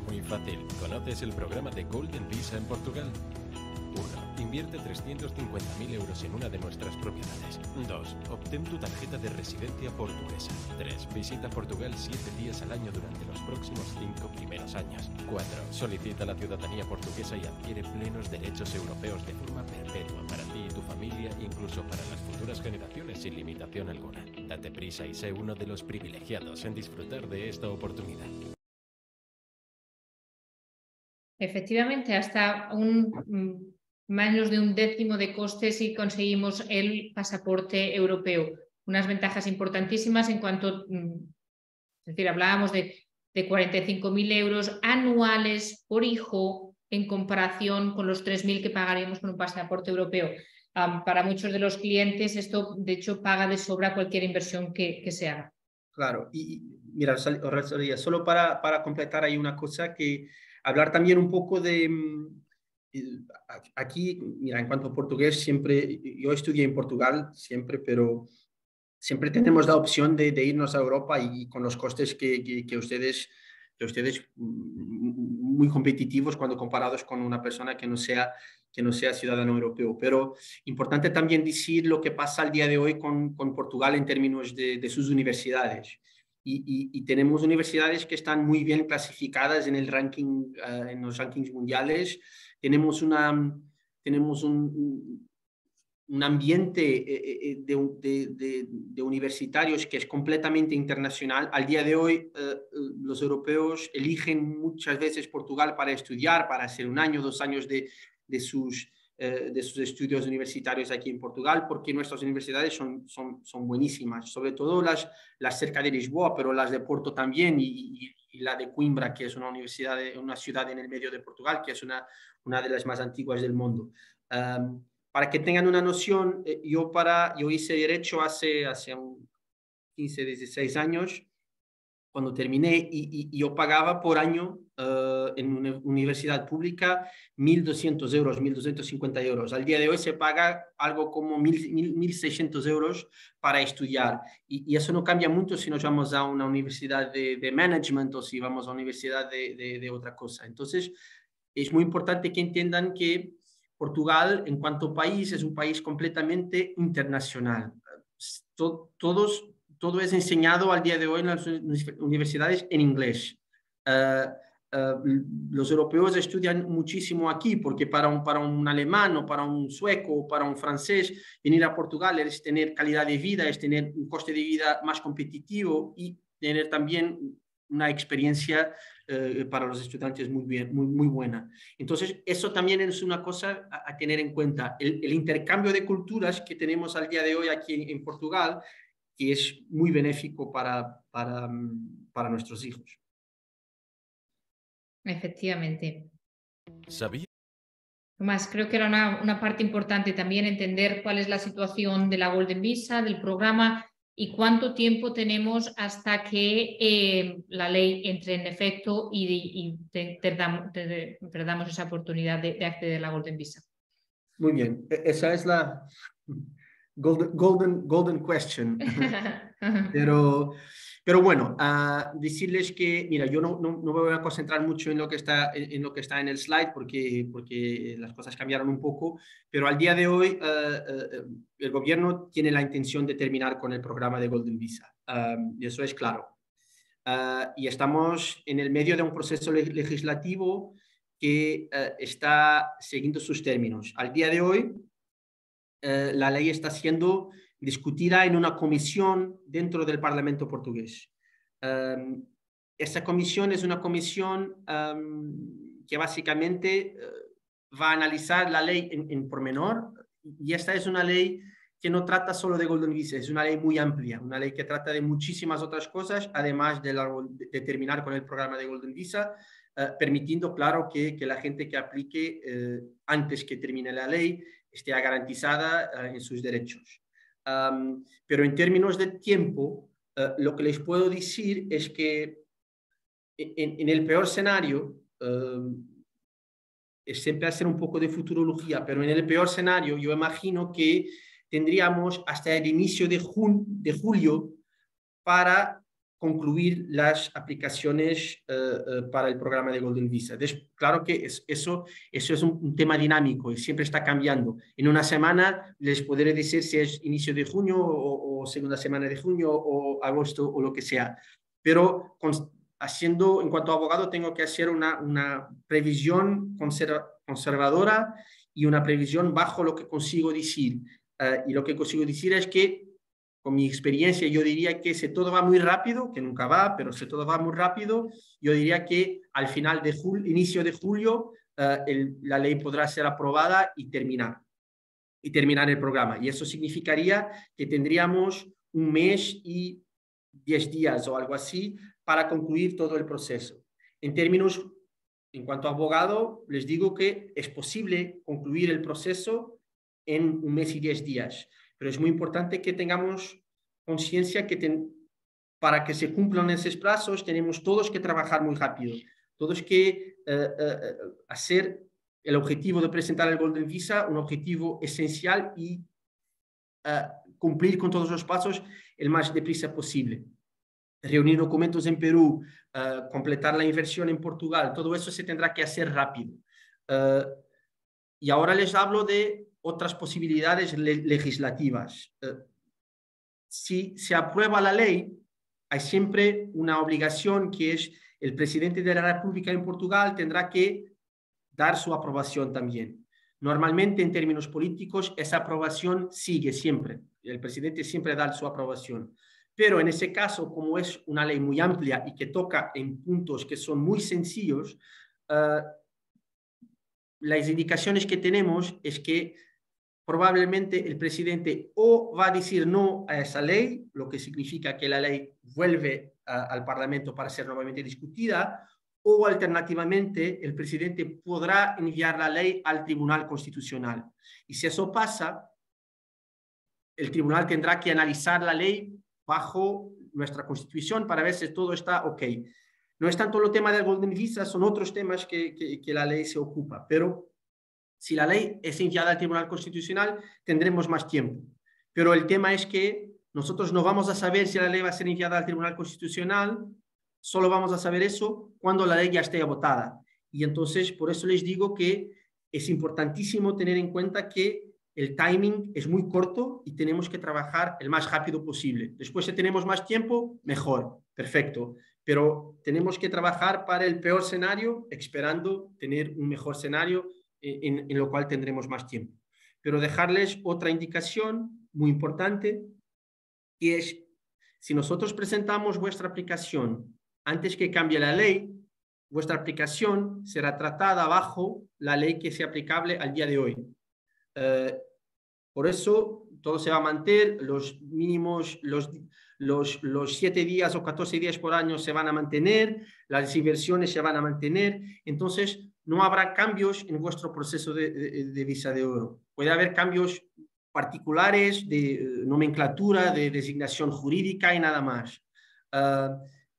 Muy fácil. ¿Conoces el programa de Golden Visa en Portugal? 1. Invierte 350.000 euros en una de nuestras propiedades. 2. Obtén tu tarjeta de residencia portuguesa. 3. Visita Portugal 7 días al año durante los próximos 5 primeros años. 4. Solicita la ciudadanía portuguesa y adquiere plenos derechos europeos de forma perpetua para ti y tu familia, incluso para las futuras generaciones sin limitación alguna. Date prisa y sé uno de los privilegiados en disfrutar de esta oportunidad. Efectivamente, hasta menos de 1/10 de costes si conseguimos el pasaporte europeo. Unas ventajas importantísimas en cuanto, es decir, hablábamos de 45.000 euros anuales por hijo en comparación con los 3.000 que pagaríamos con un pasaporte europeo. Para muchos de los clientes esto, de hecho, paga de sobra cualquier inversión que se haga. Claro, y mira, Rosalía, solo para completar hay una cosa, que hablar también un poco de... Aquí, mira, en cuanto a portugués, siempre, yo estudié en Portugal, siempre, pero siempre tenemos la opción de irnos a Europa, y con los costes que ustedes muy competitivos cuando comparados con una persona que no sea ciudadano europeo. Pero importante también decir lo que pasa al día de hoy con Portugal en términos de sus universidades. Y tenemos universidades que están muy bien clasificadas en el ranking, en los rankings mundiales. Tenemos un ambiente de universitarios que es completamente internacional. Al día de hoy, los europeos eligen muchas veces Portugal para estudiar, para hacer 1 año, 2 años de sus estudios universitarios aquí en Portugal, porque nuestras universidades son buenísimas, sobre todo las cerca de Lisboa, pero las de Porto también, y la de Coimbra, que es una ciudad en el medio de Portugal, que es una de las más antiguas del mundo. Para que tengan una noción, yo hice Derecho hace 15, 16 años, cuando terminé, y yo pagaba por año en una universidad pública 1.200 euros, 1.250 euros. Al día de hoy se paga algo como 1.600 euros para estudiar. Y eso no cambia mucho si nos vamos a una universidad de management o si vamos a una universidad de otra cosa. Entonces, es muy importante que entiendan que Portugal, en cuanto a país, es un país completamente internacional. Todo es enseñado al día de hoy en las universidades en inglés. Los europeos estudian muchísimo aquí porque para un alemán o para un sueco o para un francés venir a Portugal es tener calidad de vida, es tener un coste de vida más competitivo y tener también una experiencia para los estudiantes muy buena. Entonces, eso también es una cosa a tener en cuenta. El intercambio de culturas que tenemos al día de hoy aquí en Portugal, que es muy benéfico para nuestros hijos. Efectivamente. ¿Sabía? Tomás, creo que era una parte importante también entender cuál es la situación de la Golden Visa, del programa y cuánto tiempo tenemos hasta que la ley entre en efecto y perdamos esa oportunidad de acceder a la Golden Visa. Muy bien, esa es la golden question. Pero bueno, decirles que, mira, yo no me voy a concentrar mucho en lo que está en el slide porque las cosas cambiaron un poco, pero al día de hoy el gobierno tiene la intención de terminar con el programa de Golden Visa, y eso es claro. Y estamos en el medio de un proceso legislativo que está siguiendo sus términos. Al día de hoy, la ley está siendo discutida en una comisión dentro del Parlamento portugués. Esa comisión es una comisión que básicamente va a analizar la ley en pormenor, y esta es una ley que no trata solo de Golden Visa, es una ley muy amplia, una ley que trata de muchísimas otras cosas, además de terminar con el programa de Golden Visa, permitiendo, claro, que la gente que aplique antes que termine la ley esté garantizada en sus derechos. Pero en términos de tiempo, lo que les puedo decir es que en el peor escenario, es siempre hacer un poco de futurología, pero en el peor escenario yo imagino que tendríamos hasta el inicio de julio para concluir las aplicaciones para el programa de Golden Visa. Claro que eso es un tema dinámico y siempre está cambiando. En una semana les podré decir si es inicio de junio o segunda semana de junio o agosto o lo que sea. Pero en cuanto a abogado, tengo que hacer una previsión conservadora y una previsión bajo lo que consigo decir. Y lo que consigo decir es que, con mi experiencia, yo diría que si todo va muy rápido, que nunca va, pero si todo va muy rápido, yo diría que al final de inicio de julio, la ley podrá ser aprobada y terminar el programa. Y eso significaría que tendríamos un mes y 10 días o algo así para concluir todo el proceso. En cuanto a abogado, les digo que es posible concluir el proceso en un mes y 10 días. Pero es muy importante que tengamos conciencia que para que se cumplan esos plazos tenemos todos que trabajar muy rápido, todos que hacer el objetivo de presentar el Golden Visa un objetivo esencial y cumplir con todos los pasos el más deprisa posible. Reunir documentos en Perú, completar la inversión en Portugal, todo eso se tendrá que hacer rápido. Y ahora les hablo de otras posibilidades legislativas. Si se aprueba la ley, hay siempre una obligación que es el presidente de la República en Portugal tendrá que dar su aprobación también. Normalmente, en términos políticos, esa aprobación sigue siempre. El presidente siempre da su aprobación. Pero en ese caso, como es una ley muy amplia y que toca en puntos que son muy sencillos, las indicaciones que tenemos es que probablemente el presidente o va a decir no a esa ley, lo que significa que la ley vuelve al Parlamento para ser nuevamente discutida, o alternativamente el presidente podrá enviar la ley al Tribunal Constitucional. Y si eso pasa, el tribunal tendrá que analizar la ley bajo nuestra constitución para ver si todo está ok. No es tanto el tema del Golden Visa, son otros temas que la ley se ocupa, pero si la ley es enviada al Tribunal Constitucional, tendremos más tiempo. Pero el tema es que nosotros no vamos a saber si la ley va a ser enviada al Tribunal Constitucional, solo vamos a saber eso cuando la ley ya esté votada. Y entonces, por eso les digo que es importantísimo tener en cuenta que el timing es muy corto y tenemos que trabajar el más rápido posible. Después, si tenemos más tiempo, mejor, perfecto. Pero tenemos que trabajar para el peor escenario, esperando tener un mejor escenario en lo cual tendremos más tiempo. Pero dejarles otra indicación muy importante, que es, si nosotros presentamos vuestra aplicación antes que cambie la ley, vuestra aplicación será tratada bajo la ley que sea aplicable al día de hoy. Por eso, todo se va a mantener, los mínimos, los 7 días o 14 días por año se van a mantener, las inversiones se van a mantener, entonces no habrá cambios en vuestro proceso de visa de oro. Puede haber cambios particulares de nomenclatura, de designación jurídica y nada más.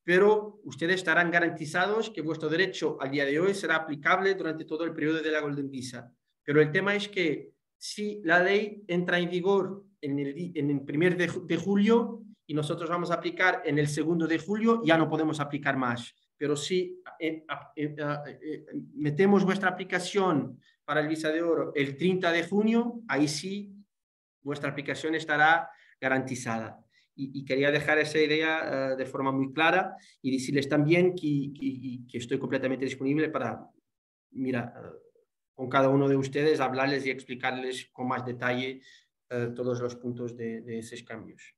Pero ustedes estarán garantizados que vuestro derecho al día de hoy será aplicable durante todo el periodo de la Golden Visa. Pero el tema es que si la ley entra en vigor en el 1 de julio y nosotros vamos a aplicar en el 2 de julio, ya no podemos aplicar más. Pero si metemos vuestra aplicación para el visa de oro el 30 de junio, ahí sí vuestra aplicación estará garantizada. Y quería dejar esa idea de forma muy clara y decirles también que estoy completamente disponible para, con cada uno de ustedes, hablarles y explicarles con más detalle todos los puntos de esos cambios.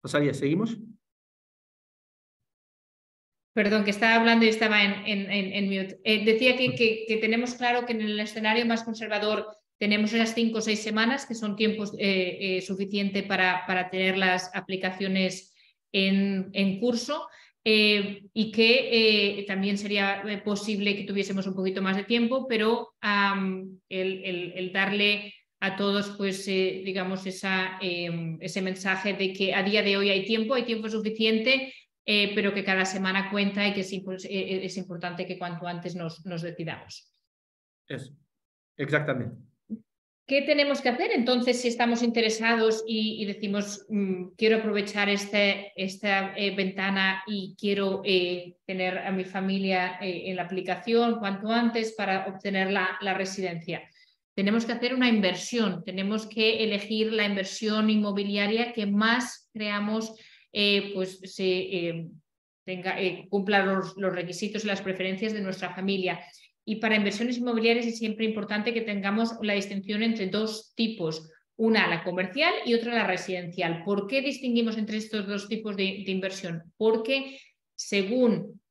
Rosalía, ¿seguimos? Perdón, que estaba hablando y estaba en mute. Decía que tenemos claro que en el escenario más conservador tenemos esas 5 o 6 semanas, que son tiempos suficiente para tener las aplicaciones en curso, y que también sería posible que tuviésemos un poquito más de tiempo, pero el darle a todos, pues, digamos, ese mensaje de que a día de hoy hay tiempo suficiente, pero que cada semana cuenta y que es importante que cuanto antes nos decidamos. Eso, exactamente. ¿Qué tenemos que hacer entonces si estamos interesados y decimos quiero aprovechar esta ventana y quiero tener a mi familia en la aplicación cuanto antes para obtener la residencia? Tenemos que hacer una inversión, tenemos que elegir la inversión inmobiliaria que más creamos cumpla los requisitos y las preferencias de nuestra familia. Y para inversiones inmobiliarias es siempre importante que tengamos la distinción entre 2 tipos, una la comercial y otra la residencial. ¿Por qué distinguimos entre estos 2 tipos de inversión? Porque según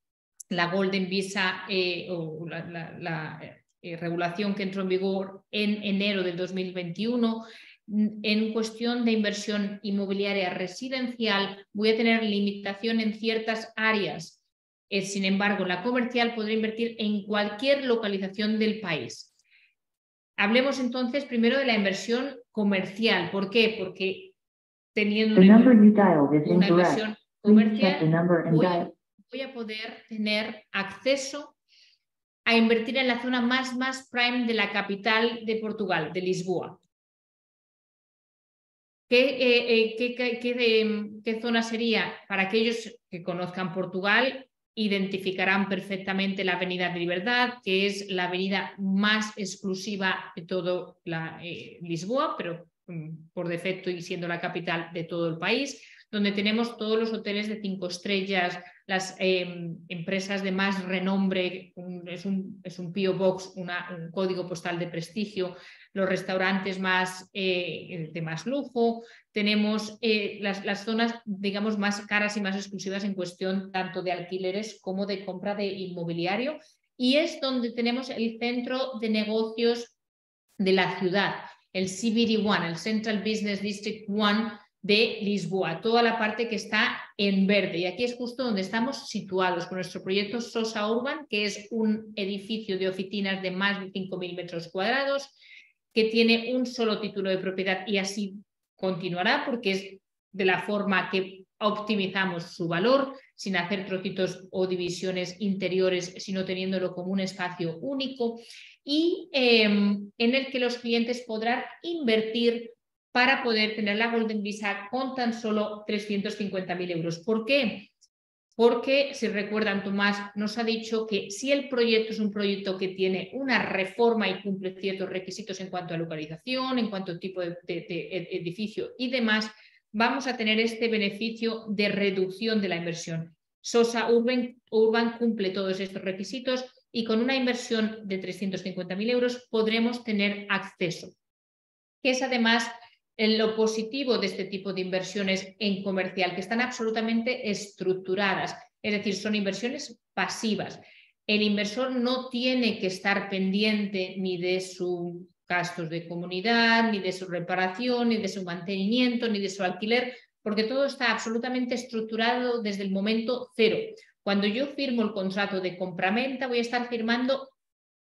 la Golden Visa o la regulación que entró en vigor en enero del 2021, en cuestión de inversión inmobiliaria residencial voy a tener limitación en ciertas áreas. Sin embargo, la comercial podrá invertir en cualquier localización del país. Hablemos entonces primero de la inversión comercial. ¿Por qué? Porque teniendo una inversión comercial voy a poder tener acceso a invertir en la zona más prime de la capital de Portugal, de Lisboa. ¿Qué zona sería? Para aquellos que conozcan Portugal, identificarán perfectamente la Avenida de Liberdade, que es la avenida más exclusiva de todo Lisboa, pero por defecto y siendo la capital de todo el país, donde tenemos todos los hoteles de 5 estrellas, las empresas de más renombre, es un P.O. Box, un código postal de prestigio, los restaurantes de más lujo, tenemos las zonas, digamos, más caras y más exclusivas en cuestión tanto de alquileres como de compra de inmobiliario, y es donde tenemos el centro de negocios de la ciudad, el CBD One, el Central Business District One, de Lisboa, toda la parte que está en verde. Y aquí es justo donde estamos situados con nuestro proyecto Sosa Urban, que es un edificio de oficinas de más de 5.000 metros cuadrados, que tiene un solo título de propiedad y así continuará, porque es de la forma que optimizamos su valor, sin hacer trocitos o divisiones interiores, sino teniéndolo como un espacio único y en el que los clientes podrán invertir para poder tener la Golden Visa con tan solo 350.000 euros. ¿Por qué? Porque, si recuerdan, Tomás nos ha dicho que si el proyecto es un proyecto que tiene una reforma y cumple ciertos requisitos en cuanto a localización, en cuanto a tipo de edificio y demás, vamos a tener este beneficio de reducción de la inversión. Sosa Urban cumple todos estos requisitos y con una inversión de 350.000 euros podremos tener acceso, que es además lo positivo de este tipo de inversiones en comercial, que están absolutamente estructuradas, es decir, son inversiones pasivas. El inversor no tiene que estar pendiente ni de sus gastos de comunidad, ni de su reparación, ni de su mantenimiento, ni de su alquiler, porque todo está absolutamente estructurado desde el momento cero. Cuando yo firmo el contrato de compraventa, voy a estar firmando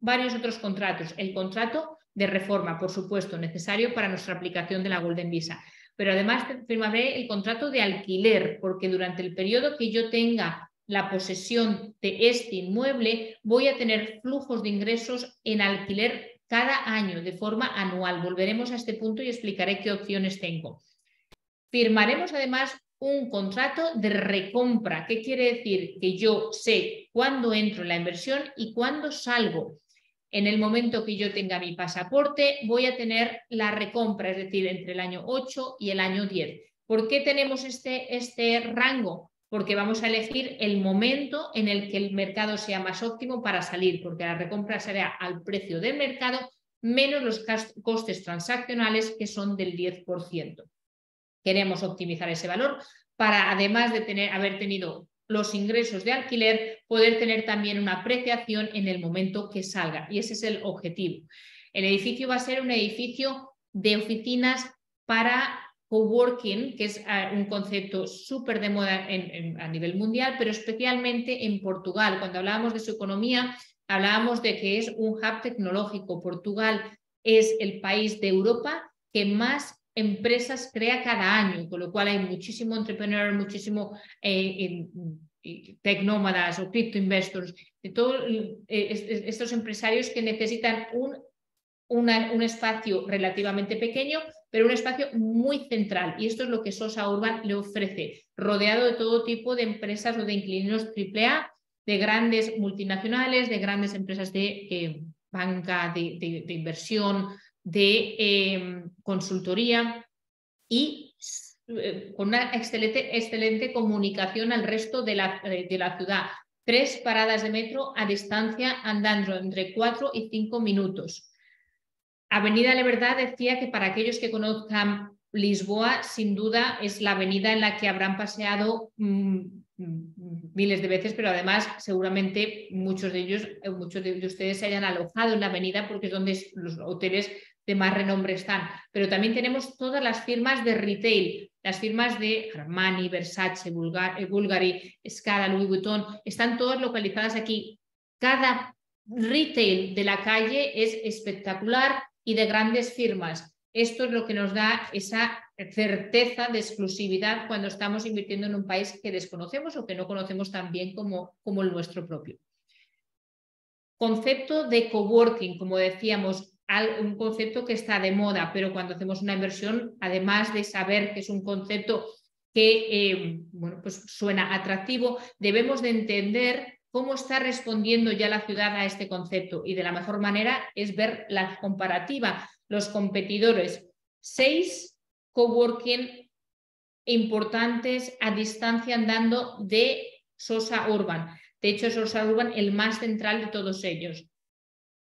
varios otros contratos. El contrato de reforma, por supuesto, necesario para nuestra aplicación de la Golden Visa. Pero además firmaré el contrato de alquiler, porque durante el periodo que yo tenga la posesión de este inmueble, voy a tener flujos de ingresos en alquiler cada año, de forma anual. Volveremos a este punto y explicaré qué opciones tengo. Firmaremos además un contrato de recompra. ¿Qué quiere decir? Que yo sé cuándo entro en la inversión y cuándo salgo. En el momento que yo tenga mi pasaporte, voy a tener la recompra, es decir, entre el año 8 y el año 10. ¿Por qué tenemos este rango? Porque vamos a elegir el momento en el que el mercado sea más óptimo para salir, porque la recompra será al precio del mercado menos los costes transaccionales, que son del 10%. Queremos optimizar ese valor para, además de haber tenido los ingresos de alquiler, poder tener también una apreciación en el momento que salga. Y ese es el objetivo. El edificio va a ser un edificio de oficinas para coworking, que es un concepto súper de moda a nivel mundial, pero especialmente en Portugal. Cuando hablábamos de su economía, hablábamos de que es un hub tecnológico. Portugal es el país de Europa que más empresas crea cada año, con lo cual hay muchísimo entrepreneur, muchísimo tecnómadas o crypto investors, de todos estos empresarios que necesitan un espacio relativamente pequeño, pero un espacio muy central. Y esto es lo que Sosa Urban le ofrece, rodeado de todo tipo de empresas o de inquilinos AAA, de grandes multinacionales, de grandes empresas de banca, de inversión, de consultoría y con una excelente comunicación al resto de la ciudad. 3 paradas de metro a distancia andando entre 4 y 5 minutos. Avenida La Verdad decía que para aquellos que conozcan Lisboa, sin duda es la avenida en la que habrán paseado miles de veces, pero además seguramente muchos de ustedes se hayan alojado en la avenida porque es donde los hoteles de más renombre están. Pero también tenemos todas las firmas de retail, las firmas de Armani, Versace, Bulgari, Scala, Louis Vuitton, están todas localizadas aquí. Cada retail de la calle es espectacular y de grandes firmas. Esto es lo que nos da esa certeza de exclusividad cuando estamos invirtiendo en un país que desconocemos o que no conocemos tan bien como el nuestro propio. Concepto de coworking, como decíamos, un concepto que está de moda, pero cuando hacemos una inversión, además de saber que es un concepto que pues suena atractivo, debemos de entender cómo está respondiendo ya la ciudad a este concepto, y de la mejor manera es ver la comparativa, los competidores. 6 coworking importantes a distancia andando de Sosa Urban. De hecho, Sosa Urban el más central de todos ellos.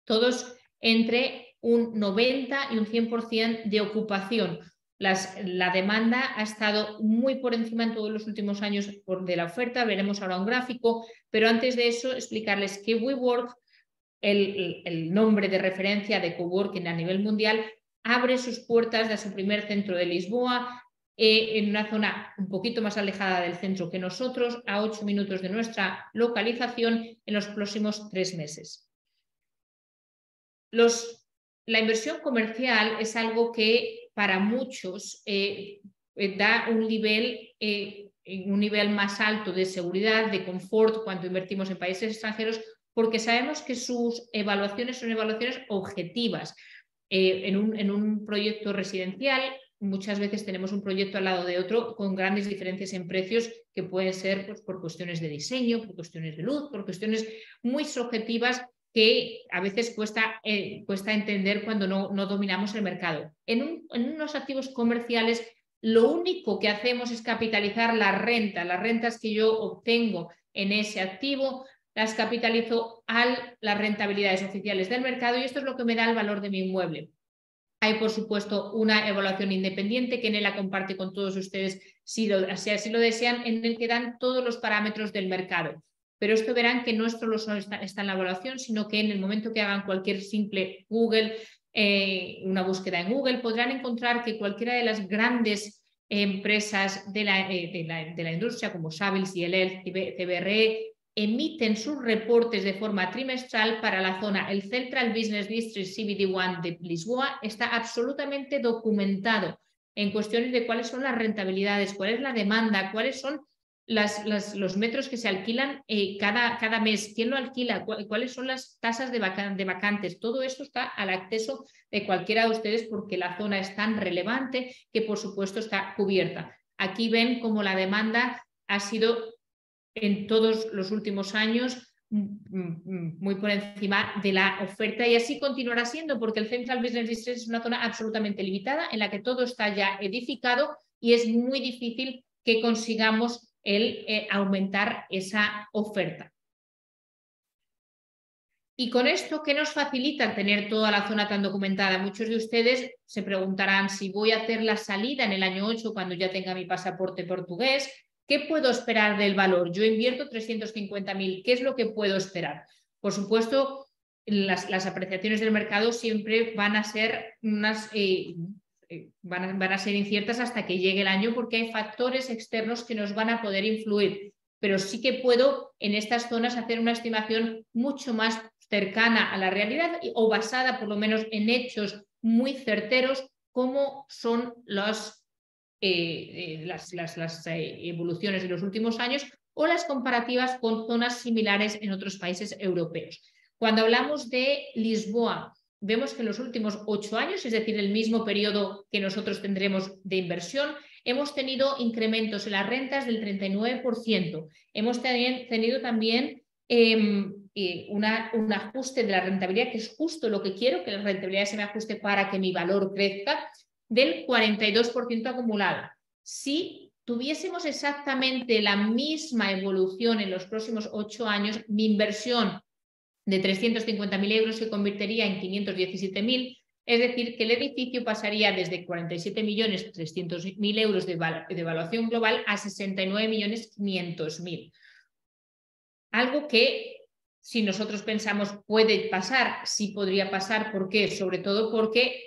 Todos entre un 90 y un 100% de ocupación. La demanda ha estado muy por encima en todos los últimos años de la oferta, veremos ahora un gráfico, pero antes de eso explicarles que WeWork, el nombre de referencia de coworking a nivel mundial, abre sus puertas de su primer centro de Lisboa en una zona un poquito más alejada del centro que nosotros, a 8 minutos de nuestra localización en los próximos 3 meses. La inversión comercial es algo que para muchos da un nivel más alto de seguridad, de confort cuando invertimos en países extranjeros, porque sabemos que sus evaluaciones son evaluaciones objetivas. En un proyecto residencial muchas veces tenemos un proyecto al lado de otro con grandes diferencias en precios que pueden ser pues, por cuestiones de diseño, por cuestiones de luz, por cuestiones muy subjetivas que a veces cuesta entender cuando no dominamos el mercado. En unos activos comerciales lo único que hacemos es capitalizar las rentas que yo obtengo en ese activo, las capitalizo a las rentabilidades oficiales del mercado y esto es lo que me da el valor de mi inmueble. Hay, por supuesto, una evaluación independiente que Nela comparte con todos ustedes, si así lo desean, en el que dan todos los parámetros del mercado. Pero esto verán que no solo está en la evaluación, sino que en el momento que hagan cualquier simple Google, una búsqueda en Google, podrán encontrar que cualquiera de las grandes empresas de la industria, como Savills, ILL, CBRE, emiten sus reportes de forma trimestral para la zona. El Central Business District CBD1 de Lisboa está absolutamente documentado en cuestiones de cuáles son las rentabilidades, cuál es la demanda, cuáles son los metros que se alquilan cada mes, quién lo alquila, cuáles son las tasas de vacantes. Todo esto está al acceso de cualquiera de ustedes porque la zona es tan relevante que por supuesto está cubierta. Aquí ven cómo la demanda ha sido en todos los últimos años muy por encima de la oferta y así continuará siendo porque el Central Business District es una zona absolutamente limitada en la que todo está ya edificado y es muy difícil que consigamos aumentar esa oferta. Y con esto, ¿qué nos facilita tener toda la zona tan documentada? Muchos de ustedes se preguntarán si voy a hacer la salida en el año 8 cuando ya tenga mi pasaporte portugués. ¿Qué puedo esperar del valor? Yo invierto 350.000. ¿Qué es lo que puedo esperar? Por supuesto, las apreciaciones del mercado siempre van a ser van a ser inciertas hasta que llegue el año porque hay factores externos que nos van a poder influir. Pero sí que puedo en estas zonas hacer una estimación mucho más cercana a la realidad o basada por lo menos en hechos muy certeros como son las evoluciones de los últimos años o las comparativas con zonas similares en otros países europeos. Cuando hablamos de Lisboa, vemos que en los últimos 8 años, es decir, el mismo periodo que nosotros tendremos de inversión, hemos tenido incrementos en las rentas del 39%. Hemos tenido también un ajuste de la rentabilidad, que es justo lo que quiero, que la rentabilidad se me ajuste para que mi valor crezca, del 42% acumulado. Si tuviésemos exactamente la misma evolución en los próximos 8 años, mi inversión de 350.000 euros se convertiría en 517.000, es decir, que el edificio pasaría desde 47.300.000 euros de evaluación global a 69.500.000. Algo que, si nosotros pensamos puede pasar, sí podría pasar. ¿Por qué? Sobre todo porque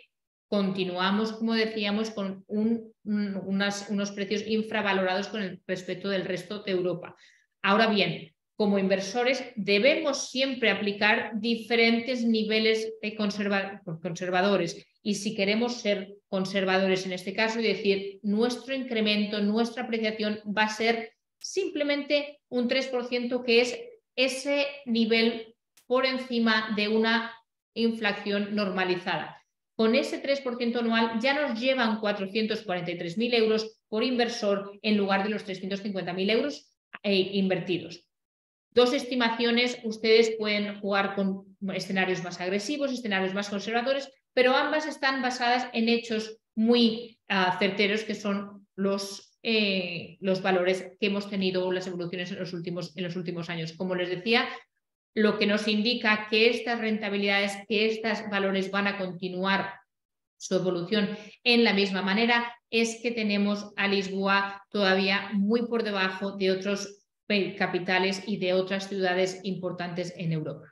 continuamos, como decíamos, con unos precios infravalorados con respecto del resto de Europa. Ahora bien, como inversores debemos siempre aplicar diferentes niveles de conservadores y si queremos ser conservadores en este caso y decir nuestro incremento, nuestra apreciación va a ser simplemente un 3%, que es ese nivel por encima de una inflación normalizada. Con ese 3% anual ya nos llevan 443.000 euros por inversor en lugar de los 350.000 euros invertidos. Dos estimaciones, ustedes pueden jugar con escenarios más agresivos, escenarios más conservadores, pero ambas están basadas en hechos muy certeros que son los valores que hemos tenido, las evoluciones en los últimos años. Como les decía, lo que nos indica que estas rentabilidades, que estos valores van a continuar su evolución en la misma manera, es que tenemos a Lisboa todavía muy por debajo de otros capitales y de otras ciudades importantes en Europa.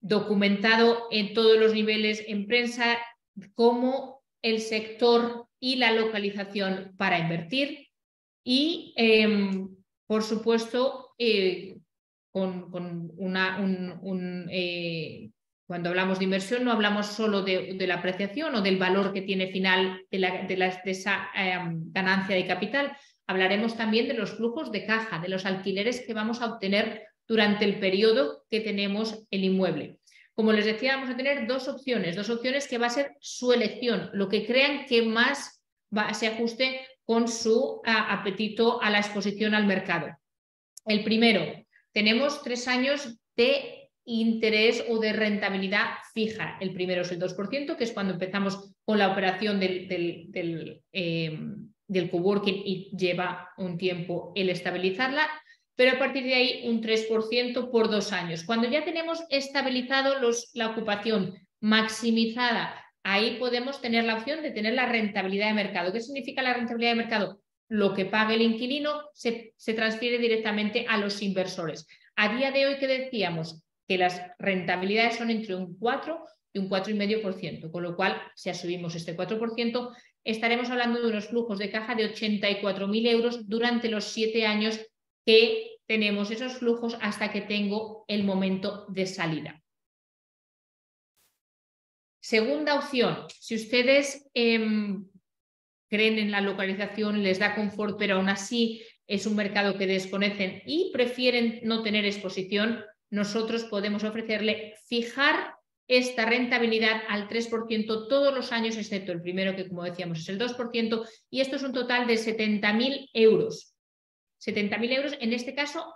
Documentado en todos los niveles en prensa cómo el sector y la localización para invertir. Y, por supuesto, cuando hablamos de inversión no hablamos solo de la apreciación o del valor que tiene final de esa ganancia de capital. Hablaremos también de los flujos de caja, de los alquileres que vamos a obtener durante el periodo que tenemos el inmueble. Como les decía, vamos a tener dos opciones que va a ser su elección, lo que crean que más se ajuste con su apetito a la exposición al mercado. El primero, tenemos 3 años de interés o de rentabilidad fija. El primero es el 2%, que es cuando empezamos con la operación del coworking y lleva un tiempo el estabilizarla, pero a partir de ahí un 3% por 2 años. Cuando ya tenemos estabilizado la ocupación maximizada, ahí podemos tener la opción de tener la rentabilidad de mercado. ¿Qué significa la rentabilidad de mercado? Lo que pague el inquilino se transfiere directamente a los inversores. A día de hoy, ¿qué decíamos? Que las rentabilidades son entre un 4 y un 4,5%, con lo cual, si asumimos este 4%, estaremos hablando de unos flujos de caja de 84.000 euros durante los 7 años que tenemos esos flujos hasta que tengo el momento de salida. Segunda opción, si ustedes creen en la localización, les da confort, pero aún así es un mercado que desconocen y prefieren no tener exposición, nosotros podemos ofrecerle fijar esta rentabilidad al 3% todos los años, excepto el primero, que como decíamos es el 2%, y esto es un total de 70.000 euros. 70.000 euros, en este caso,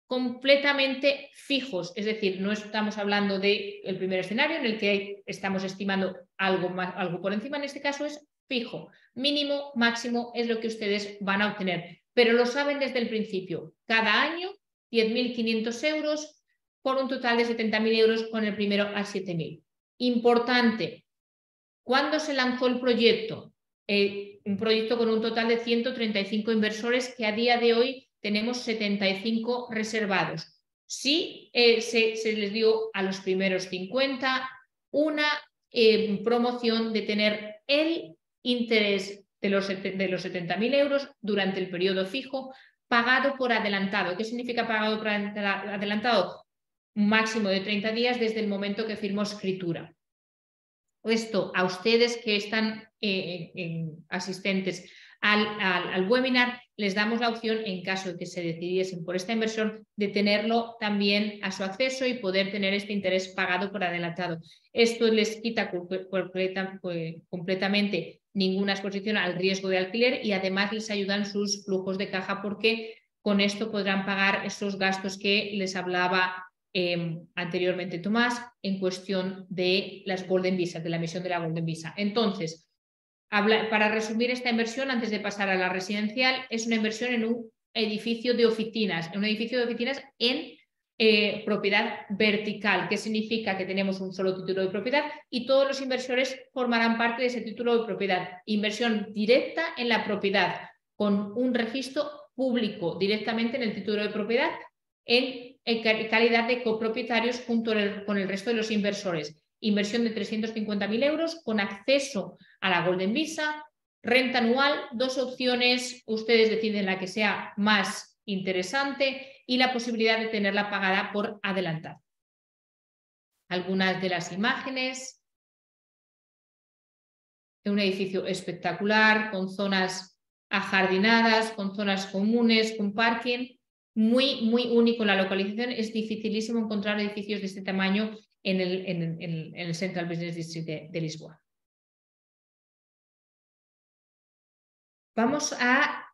completamente fijos, es decir, no estamos hablando del primer escenario en el que estamos estimando algo por encima, en este caso es fijo, mínimo, máximo es lo que ustedes van a obtener, pero lo saben desde el principio, cada año 10.500 euros por un total de 70.000 euros con el primero a 7.000. Importante, ¿cuándo se lanzó el proyecto? Un proyecto con un total de 135 inversores que a día de hoy tenemos 75 reservados. Sí, se les dio a los primeros 50 una promoción de tener el interés de los 70.000 euros durante el periodo fijo pagado por adelantado. ¿Qué significa pagado por adelantado? Un máximo de 30 días desde el momento que firmó escritura. Esto a ustedes que están asistentes al webinar, les damos la opción, en caso de que se decidiesen por esta inversión, de tenerlo también a su acceso y poder tener este interés pagado por adelantado. Esto les quita completamente ninguna exposición al riesgo de alquiler y además les ayudan sus flujos de caja porque con esto podrán pagar esos gastos que les hablaba anteriormente Tomás en cuestión de las Golden Visas, de la emisión de la Golden Visa. Entonces, para resumir esta inversión, antes de pasar a la residencial, es una inversión en un edificio de oficinas, en propiedad vertical, que significa que tenemos un solo título de propiedad y todos los inversores formarán parte de ese título de propiedad. Inversión directa en la propiedad, con un registro público directamente en el título de propiedad, en calidad de copropietarios junto con el resto de los inversores. Inversión de 350.000 euros con acceso a la Golden Visa, renta anual, 2 opciones, ustedes deciden la que sea más interesante y la posibilidad de tenerla pagada por adelantado. Algunas de las imágenes de un edificio espectacular, con zonas ajardinadas, con zonas comunes, con parking, muy único la localización. Es dificilísimo encontrar edificios de este tamaño en el Central Business District de Lisboa. Vamos a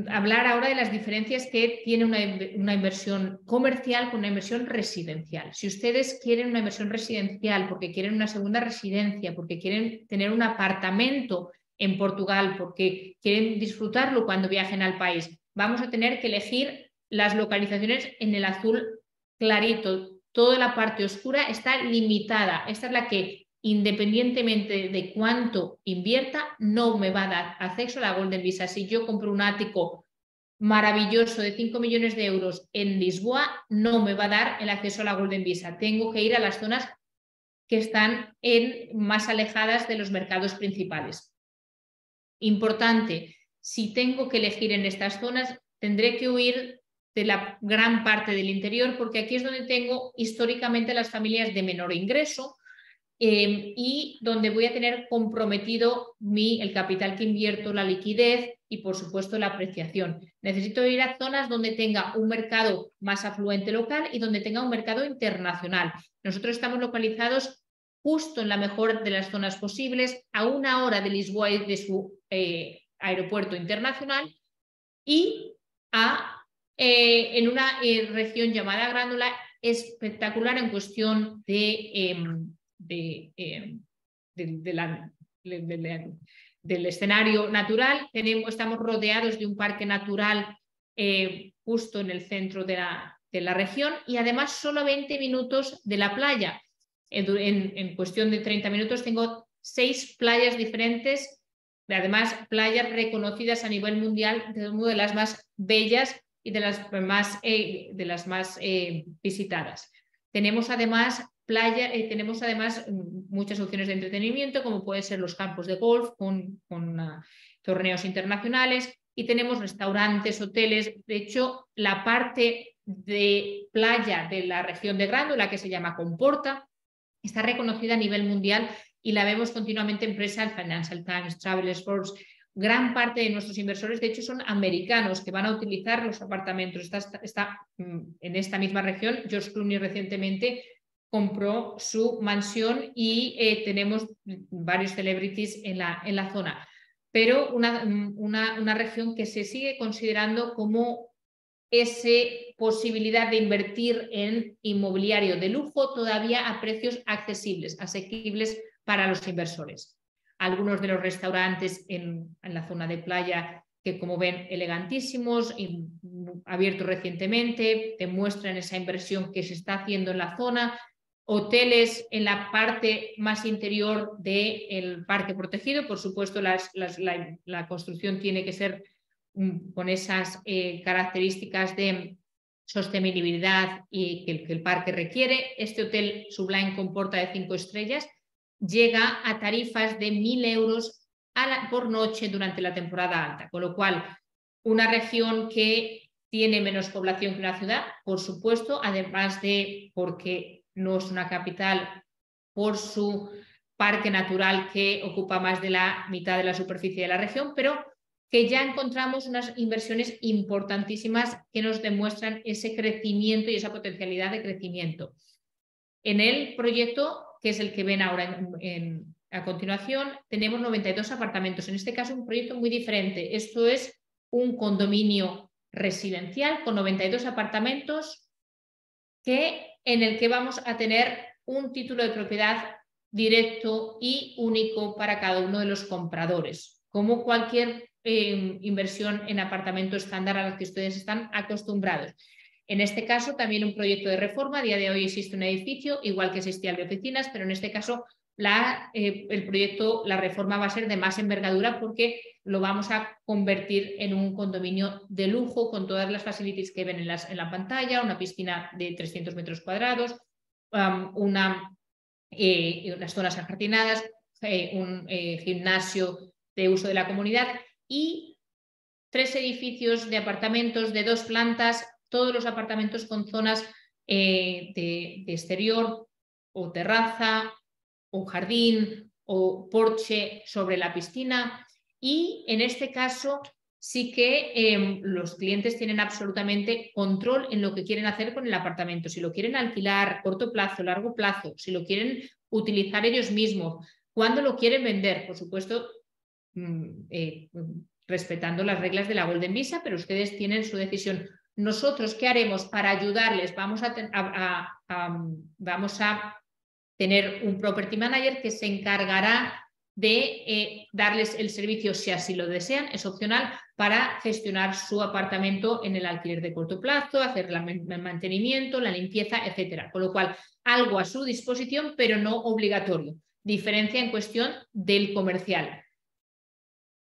hablar ahora de las diferencias que tiene una inversión comercial con una inversión residencial. Si ustedes quieren una inversión residencial porque quieren una segunda residencia, porque quieren tener un apartamento en Portugal, porque quieren disfrutarlo cuando viajen al país, vamos a tener que elegir las localizaciones en el azul clarito. Toda la parte oscura está limitada. Esta es la que, independientemente de cuánto invierta, no me va a dar acceso a la Golden Visa. Si yo compro un ático maravilloso de 5 millones de euros en Lisboa, no me va a dar el acceso a la Golden Visa. Tengo que ir a las zonas que están más alejadas de los mercados principales. Importante, si tengo que elegir en estas zonas, tendré que huir de la gran parte del interior, porque aquí es donde tengo históricamente las familias de menor ingreso y donde voy a tener comprometido el capital que invierto, la liquidez y, por supuesto, la apreciación. Necesito ir a zonas donde tenga un mercado más afluente local y donde tenga un mercado internacional. Nosotros estamos localizados justo en la mejor de las zonas posibles, a 1 hora de Lisboa y de su aeropuerto internacional, y en una región llamada Grándola, espectacular en cuestión del escenario natural. Estamos rodeados de un parque natural justo en el centro de la región, y además solo a 20 minutos de la playa. En cuestión de 30 minutos tengo 6 playas diferentes, además playas reconocidas a nivel mundial, de una de las más bellas y de las más visitadas. Tenemos además muchas opciones de entretenimiento, como pueden ser los campos de golf con torneos internacionales, y tenemos restaurantes, hoteles. De hecho, la parte de playa de la región de Grándola, que se llama Comporta, está reconocida a nivel mundial y la vemos continuamente en prensa, Financial Times, Travel Sports. Gran parte de nuestros inversores, de hecho, son americanos que van a utilizar los apartamentos. En esta misma región, George Clooney recientemente compró su mansión y tenemos varios celebrities en la zona. Pero una región que se sigue considerando como esa posibilidad de invertir en inmobiliario de lujo todavía a precios accesibles, asequibles para los inversores. Algunos de los restaurantes en la zona de playa, que como ven, elegantísimos, abiertos recientemente, demuestran esa inversión que se está haciendo en la zona. Hoteles en la parte más interior del parque protegido. Por supuesto, la construcción tiene que ser con esas características de sostenibilidad y que el parque requiere. Este hotel Sublime Comporta de 5 estrellas llega a tarifas de 1.000 euros por noche durante la temporada alta, con lo cual una región que tiene menos población que una ciudad, por supuesto, además de porque no es una capital, por su parque natural que ocupa más de la mitad de la superficie de la región, pero que ya encontramos unas inversiones importantísimas que nos demuestran ese crecimiento y esa potencialidad de crecimiento. En el proyecto, que es el que ven ahora a continuación, tenemos 92 apartamentos. En este caso, un proyecto muy diferente. Esto es un condominio residencial con 92 apartamentos en el que vamos a tener un título de propiedad directo y único para cada uno de los compradores, como cualquier inversión en apartamento estándar a la que ustedes están acostumbrados. En este caso, también un proyecto de reforma. A día de hoy existe un edificio, igual que existía el de oficinas, pero en este caso el proyecto, la reforma va a ser de más envergadura porque lo vamos a convertir en un condominio de lujo con todas las facilities que ven en la pantalla, una piscina de 300 metros cuadrados, unas zonas ajardinadas, un gimnasio de uso de la comunidad y 3 edificios de apartamentos de 2 plantas, todos los apartamentos con zonas de exterior o terraza o jardín o porche sobre la piscina. Y en este caso sí que los clientes tienen absolutamente control en lo que quieren hacer con el apartamento. Si lo quieren alquilar corto plazo, largo plazo, si lo quieren utilizar ellos mismos, cuándo lo quieren vender, por supuesto, respetando las reglas de la Golden Visa, pero ustedes tienen su decisión. Nosotros, ¿qué haremos para ayudarles? Vamos a tener un property manager que se encargará de darles el servicio, si así lo desean, es opcional, para gestionar su apartamento en el alquiler de corto plazo, hacer el mantenimiento, la limpieza, etcétera. Con lo cual, algo a su disposición, pero no obligatorio. Diferencia en cuestión del comercial.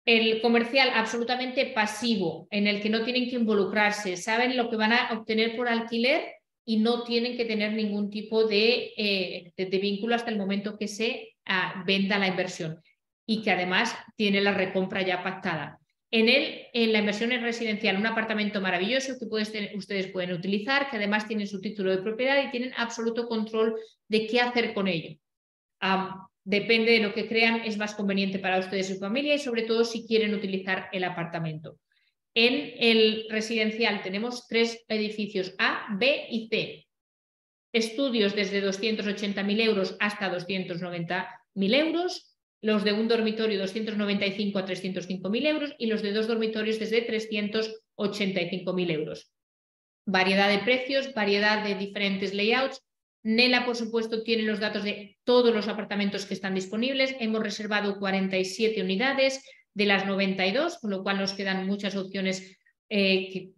El comercial absolutamente pasivo, en el que no tienen que involucrarse, saben lo que van a obtener por alquiler y no tienen que tener ningún tipo de vínculo hasta el momento que se venda la inversión. y que además tiene la recompra ya pactada. En la inversión en residencial, un apartamento maravilloso que ustedes pueden utilizar, que además tiene su título de propiedad y tienen absoluto control de qué hacer con ello. Depende de lo que crean, es más conveniente para ustedes y su familia y sobre todo si quieren utilizar el apartamento. En el residencial tenemos 3 edificios A, B y C. Estudios desde 280.000 euros hasta 290.000 euros. Los de un dormitorio 295 a 305.000 euros y los de 2 dormitorios desde 385.000 euros. Variedad de precios, variedad de diferentes layouts. Nela, por supuesto, tiene los datos de todos los apartamentos que están disponibles. Hemos reservado 47 unidades de las 92, con lo cual nos quedan muchas opciones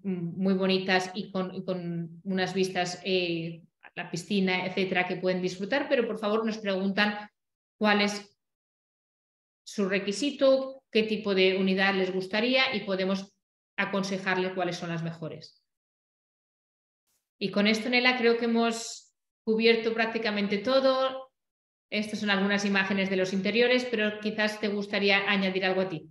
muy bonitas y con unas vistas a la piscina, etcétera, que pueden disfrutar. Pero por favor nos preguntan cuál es su requisito, qué tipo de unidad les gustaría y podemos aconsejarles cuáles son las mejores. Y con esto, Nela, creo que hemos cubierto prácticamente todo. Estas son algunas imágenes de los interiores, pero quizás te gustaría añadir algo a ti.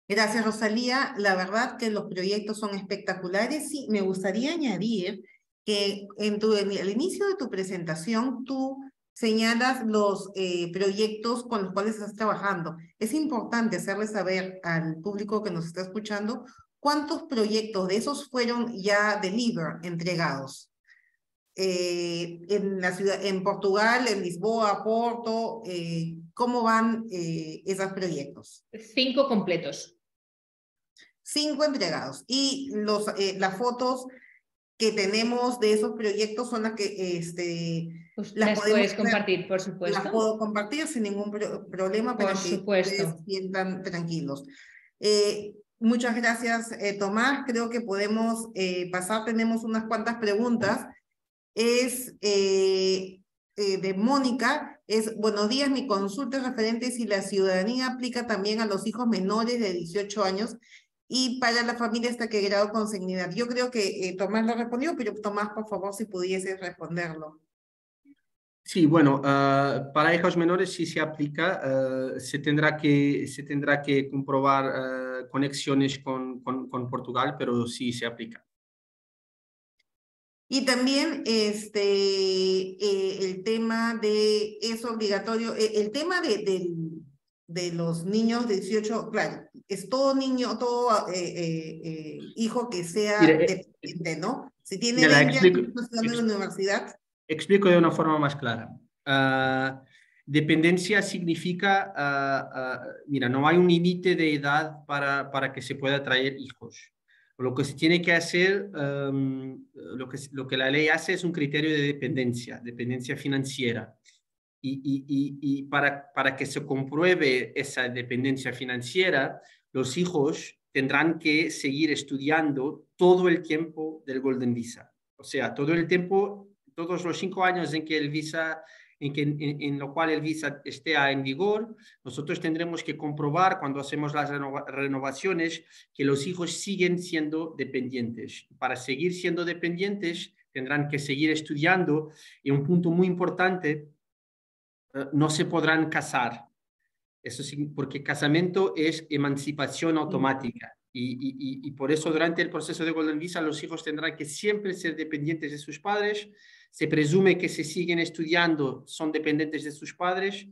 Gracias, Rosalía. La verdad que los proyectos son espectaculares. Sí, me gustaría añadir que en el inicio de tu presentación tú señalas los proyectos con los cuales estás trabajando. Es importante hacerle saber al público que nos está escuchando cuántos proyectos de esos fueron ya entregados. En la ciudad, en Portugal, en Lisboa, Porto, ¿cómo van esos proyectos? 5 completos. 5 entregados. Y las fotos que tenemos de esos proyectos son las que las puedes compartir, por supuesto. Las puedo compartir sin ningún problema para que ustedes se sientan tranquilos. Muchas gracias, Tomás. Creo que podemos pasar. Tenemos unas cuantas preguntas. De Mónica. Buenos días, mi consulta es referente si la ciudadanía aplica también a los hijos menores de 18 años y para la familia hasta qué grado consanguinidad. Yo creo que Tomás lo respondió, pero Tomás, por favor, si pudiese responderlo. Sí, bueno, para hijos menores sí se aplica, se tendrá que comprobar conexiones con Portugal, pero sí se aplica. Y también el tema de es obligatorio, el tema de los niños de 18, claro, es todo niño, todo hijo que sea dependiente, ¿no? Si tiene 20 años estudiando en la universidad. Explico de una forma más clara. Dependencia significa, mira, no hay un límite de edad para que se pueda traer hijos. Lo que se tiene que hacer, lo que la ley hace es un criterio de dependencia financiera. Y para que se compruebe esa dependencia financiera, los hijos tendrán que seguir estudiando todo el tiempo del Golden Visa. O sea, todo el tiempo, todos los 5 años en lo cual el visa esté en vigor, nosotros tendremos que comprobar cuando hacemos las renovaciones que los hijos siguen siendo dependientes. Para seguir siendo dependientes tendrán que seguir estudiando y un punto muy importante, no se podrán casar. Eso sí, porque casamiento es emancipación automática. Y por eso durante el proceso de Golden Visa los hijos tendrán que siempre ser dependientes de sus padres. Se presume que si siguen estudiando son dependientes de sus padres,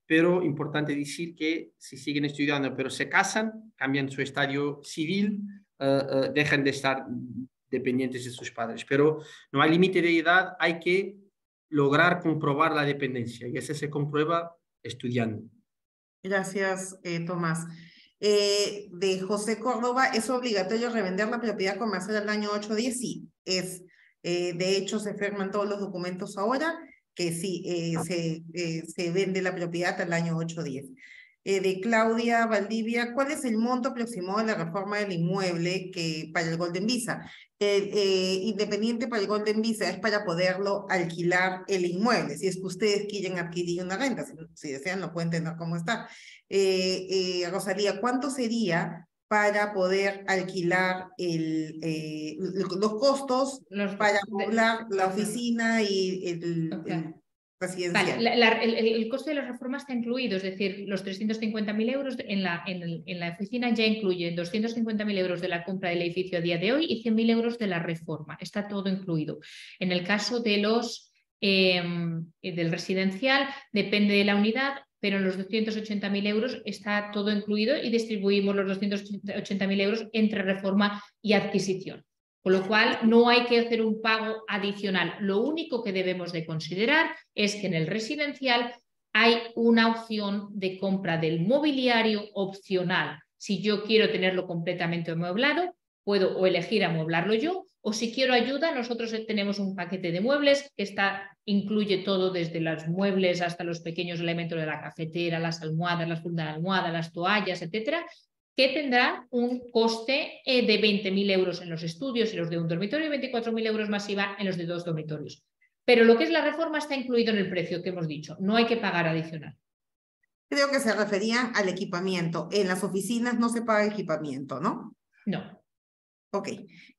pero importante decir que si siguen estudiando pero se casan, cambian su estadio civil, dejan de estar dependientes de sus padres. Pero no hay límite de edad, hay que lograr comprobar la dependencia y eso se comprueba estudiando. Gracias, Tomás. De José Córdoba, ¿es obligatorio revender la propiedad comercial al año 8-10? Sí, es. De hecho, se firman todos los documentos ahora que sí, se vende la propiedad al año 8-10. De Claudia Valdivia, ¿cuál es el monto aproximado de la reforma del inmueble para el Golden Visa? Independiente para el Golden Visa es para poderlo alquilar el inmueble, si es que ustedes quieren adquirir una renta, si desean lo pueden tener como está. Rosalía, ¿cuánto sería para poder alquilar los costos para poblar la oficina y el residencial. Vale, el coste de la reforma está incluido, es decir, los 350.000 euros en la oficina ya incluyen 250.000 euros de la compra del edificio a día de hoy y 100.000 euros de la reforma. Está todo incluido. En el caso de del residencial, depende de la unidad, pero en los 280.000 euros está todo incluido y distribuimos los 280.000 euros entre reforma y adquisición. Con lo cual, no hay que hacer un pago adicional. Lo único que debemos de considerar es que en el residencial hay una opción de compra del mobiliario opcional. Si yo quiero tenerlo completamente amueblado, puedo o elegir amueblarlo yo, o si quiero ayuda, nosotros tenemos un paquete de muebles que incluye todo, desde los muebles hasta los pequeños elementos de la cafetera, las almohadas, las fundas de almohada, las toallas, etcétera, que tendrá un coste de 20.000 euros en los estudios y los de un dormitorio y 24.000 euros más IVA en los de 2 dormitorios. Pero lo que es la reforma está incluido en el precio que hemos dicho, no hay que pagar adicional. Creo que se referían al equipamiento. En las oficinas no se paga equipamiento, ¿no? No. Ok,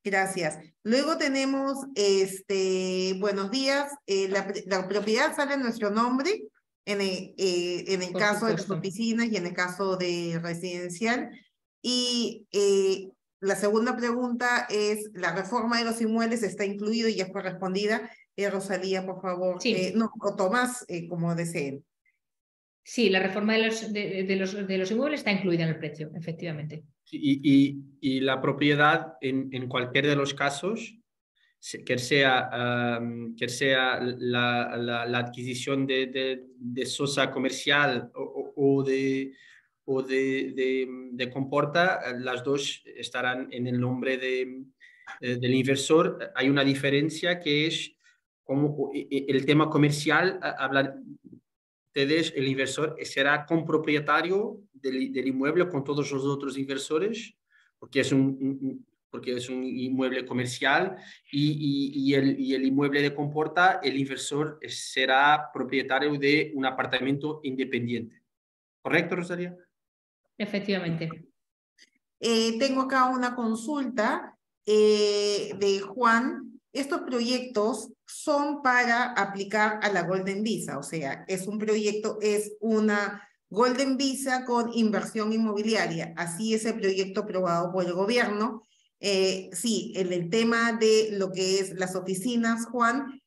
gracias. Luego tenemos, buenos días, la propiedad sale en nuestro nombre en el Por caso de las supuesto. oficinas y en el caso de residencial. Y la segunda pregunta es, ¿la reforma de los inmuebles está incluido y ya fue respondida? Rosalía, por favor. Sí. No, o Tomás, como deseen. Sí, la reforma de los inmuebles está incluida en el precio, efectivamente. Y la propiedad en cualquier de los casos, que sea la adquisición de Sosa comercial o de Comporta, las dos estarán en el nombre del inversor. Hay una diferencia que es como el tema comercial, el inversor será compropietario del inmueble con todos los otros inversores, porque es un inmueble comercial, y el inmueble de Comporta, el inversor será propietario de un apartamento independiente. ¿Correcto, Rosalía? Efectivamente. Tengo acá una consulta de Juan. Estos proyectos son para aplicar a la Golden Visa, o sea, es una Golden Visa con inversión inmobiliaria. Así es el proyecto aprobado por el gobierno. Sí, en el tema de lo que es las oficinas, Juan,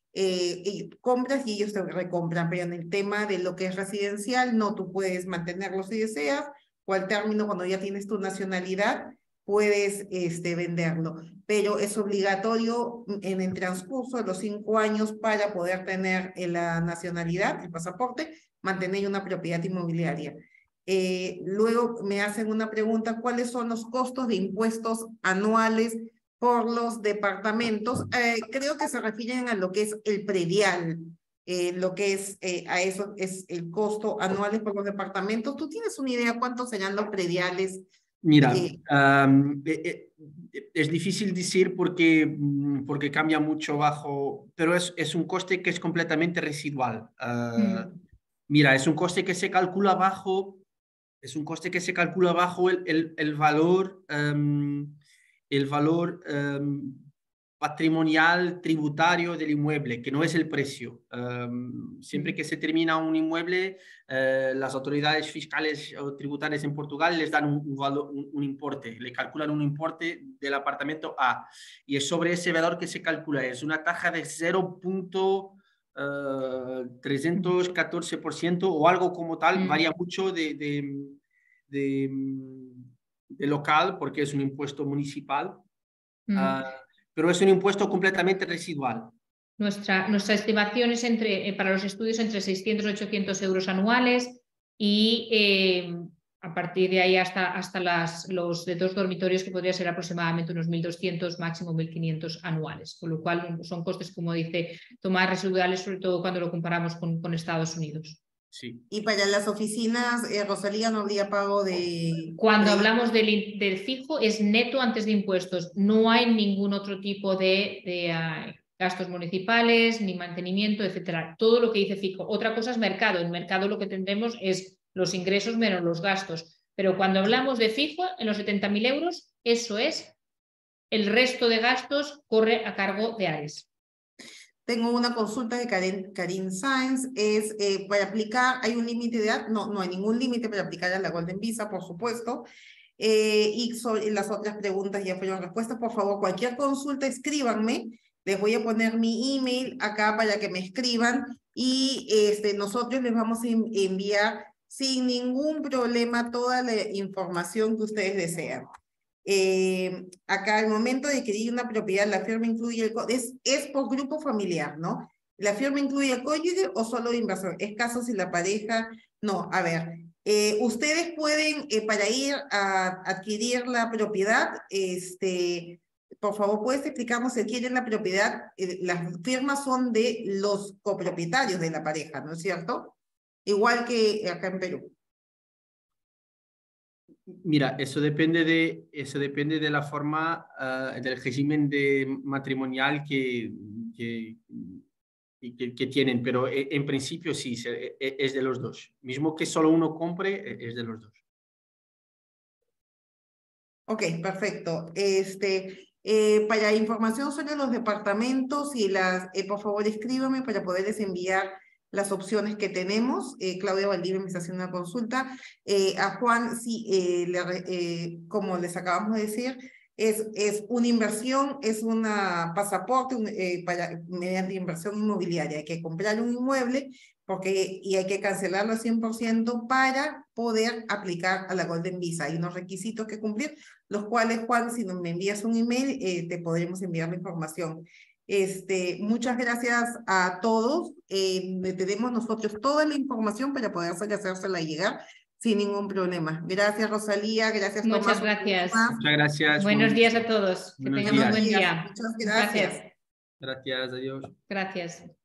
compras y ellos te recompran, pero en el tema de lo que es residencial, no, tú puedes mantenerlo si deseas, o al término, cuando ya tienes tu nacionalidad, puedes venderlo. Pero es obligatorio en el transcurso de los 5 años para poder tener la nacionalidad, el pasaporte, mantener una propiedad inmobiliaria. Luego me hacen una pregunta, ¿cuáles son los costos de impuestos anuales por los departamentos? Creo que se refieren a lo que es el predial, lo que es a eso es el costo anuales por los departamentos. ¿Tú tienes una idea cuántos serán los prediales? Mira, es difícil decir porque cambia mucho pero es un coste que es completamente residual. Mira, es un coste que se calcula bajo el valor patrimonial tributario del inmueble, que no es el precio. Siempre que se termina un inmueble, las autoridades fiscales o tributarias en Portugal les dan un importe, le calculan un importe del apartamento A, y es sobre ese valor que se calcula. Es una tasa de 0.314% o algo como tal. Varía mucho de local, porque es un impuesto municipal. Pero es un impuesto completamente residual. Nuestra estimación es para los estudios entre 600 y 800 euros anuales, y a partir de ahí hasta los de 2 dormitorios, que podría ser aproximadamente unos 1.200, máximo 1.500 anuales. Con lo cual son costes, como dice Tomás, residuales, sobre todo cuando lo comparamos con Estados Unidos. Sí. Y para las oficinas, Rosalía, no habría pago de... Cuando hablamos del fijo, es neto antes de impuestos. No hay ningún otro tipo de gastos municipales, ni mantenimiento, etcétera. Todo lo que dice fijo. Otra cosa es mercado. En mercado lo que tendremos es los ingresos menos los gastos. Pero cuando hablamos de fijo, en los 70.000 euros, eso es. El resto de gastos corre a cargo de ARES. Tengo una consulta de Karin Sáenz, es para aplicar, ¿hay un límite de edad? No, no hay ningún límite para aplicar a la Golden Visa, por supuesto. Y sobre las otras preguntas ya fueron respuestas. Por favor, cualquier consulta, escríbanme. Les voy a poner mi email acá para que me escriban y nosotros les vamos a enviar sin ningún problema toda la información que ustedes desean. Acá al momento de adquirir una propiedad, la firma incluye es por grupo familiar, ¿no? ¿La firma incluye el cónyuge o solo de inversor? Es caso si la pareja, no, a ver, ustedes pueden, para ir a adquirir la propiedad, por favor, ¿puedes explicarnos si quieren la propiedad? Las firmas son de los copropietarios de la pareja, ¿no es cierto? Igual que acá en Perú. Mira, eso depende de la forma, del régimen matrimonial que tienen, pero en principio sí, es de los dos. Mismo que solo uno compre, es de los dos. Ok, perfecto. Para información sobre los departamentos y por favor escríbame para poderles enviar las opciones que tenemos. Claudia Valdivia me está haciendo una consulta. A Juan, sí, como les acabamos de decir, es una inversión, es un pasaporte mediante inversión inmobiliaria. Hay que comprar un inmueble y hay que cancelarlo al 100% para poder aplicar a la Golden Visa. Hay unos requisitos que cumplir, los cuales, Juan, si me envías un email, te podremos enviar la información. Muchas gracias a todos. Tenemos nosotros toda la información para poder hacérsela llegar sin ningún problema. Gracias, Rosalía. Gracias, Tomás. Muchas gracias. Muchas gracias. Buenos días a todos. Que tengan un buen día. Muchas gracias. Gracias, adiós. Gracias.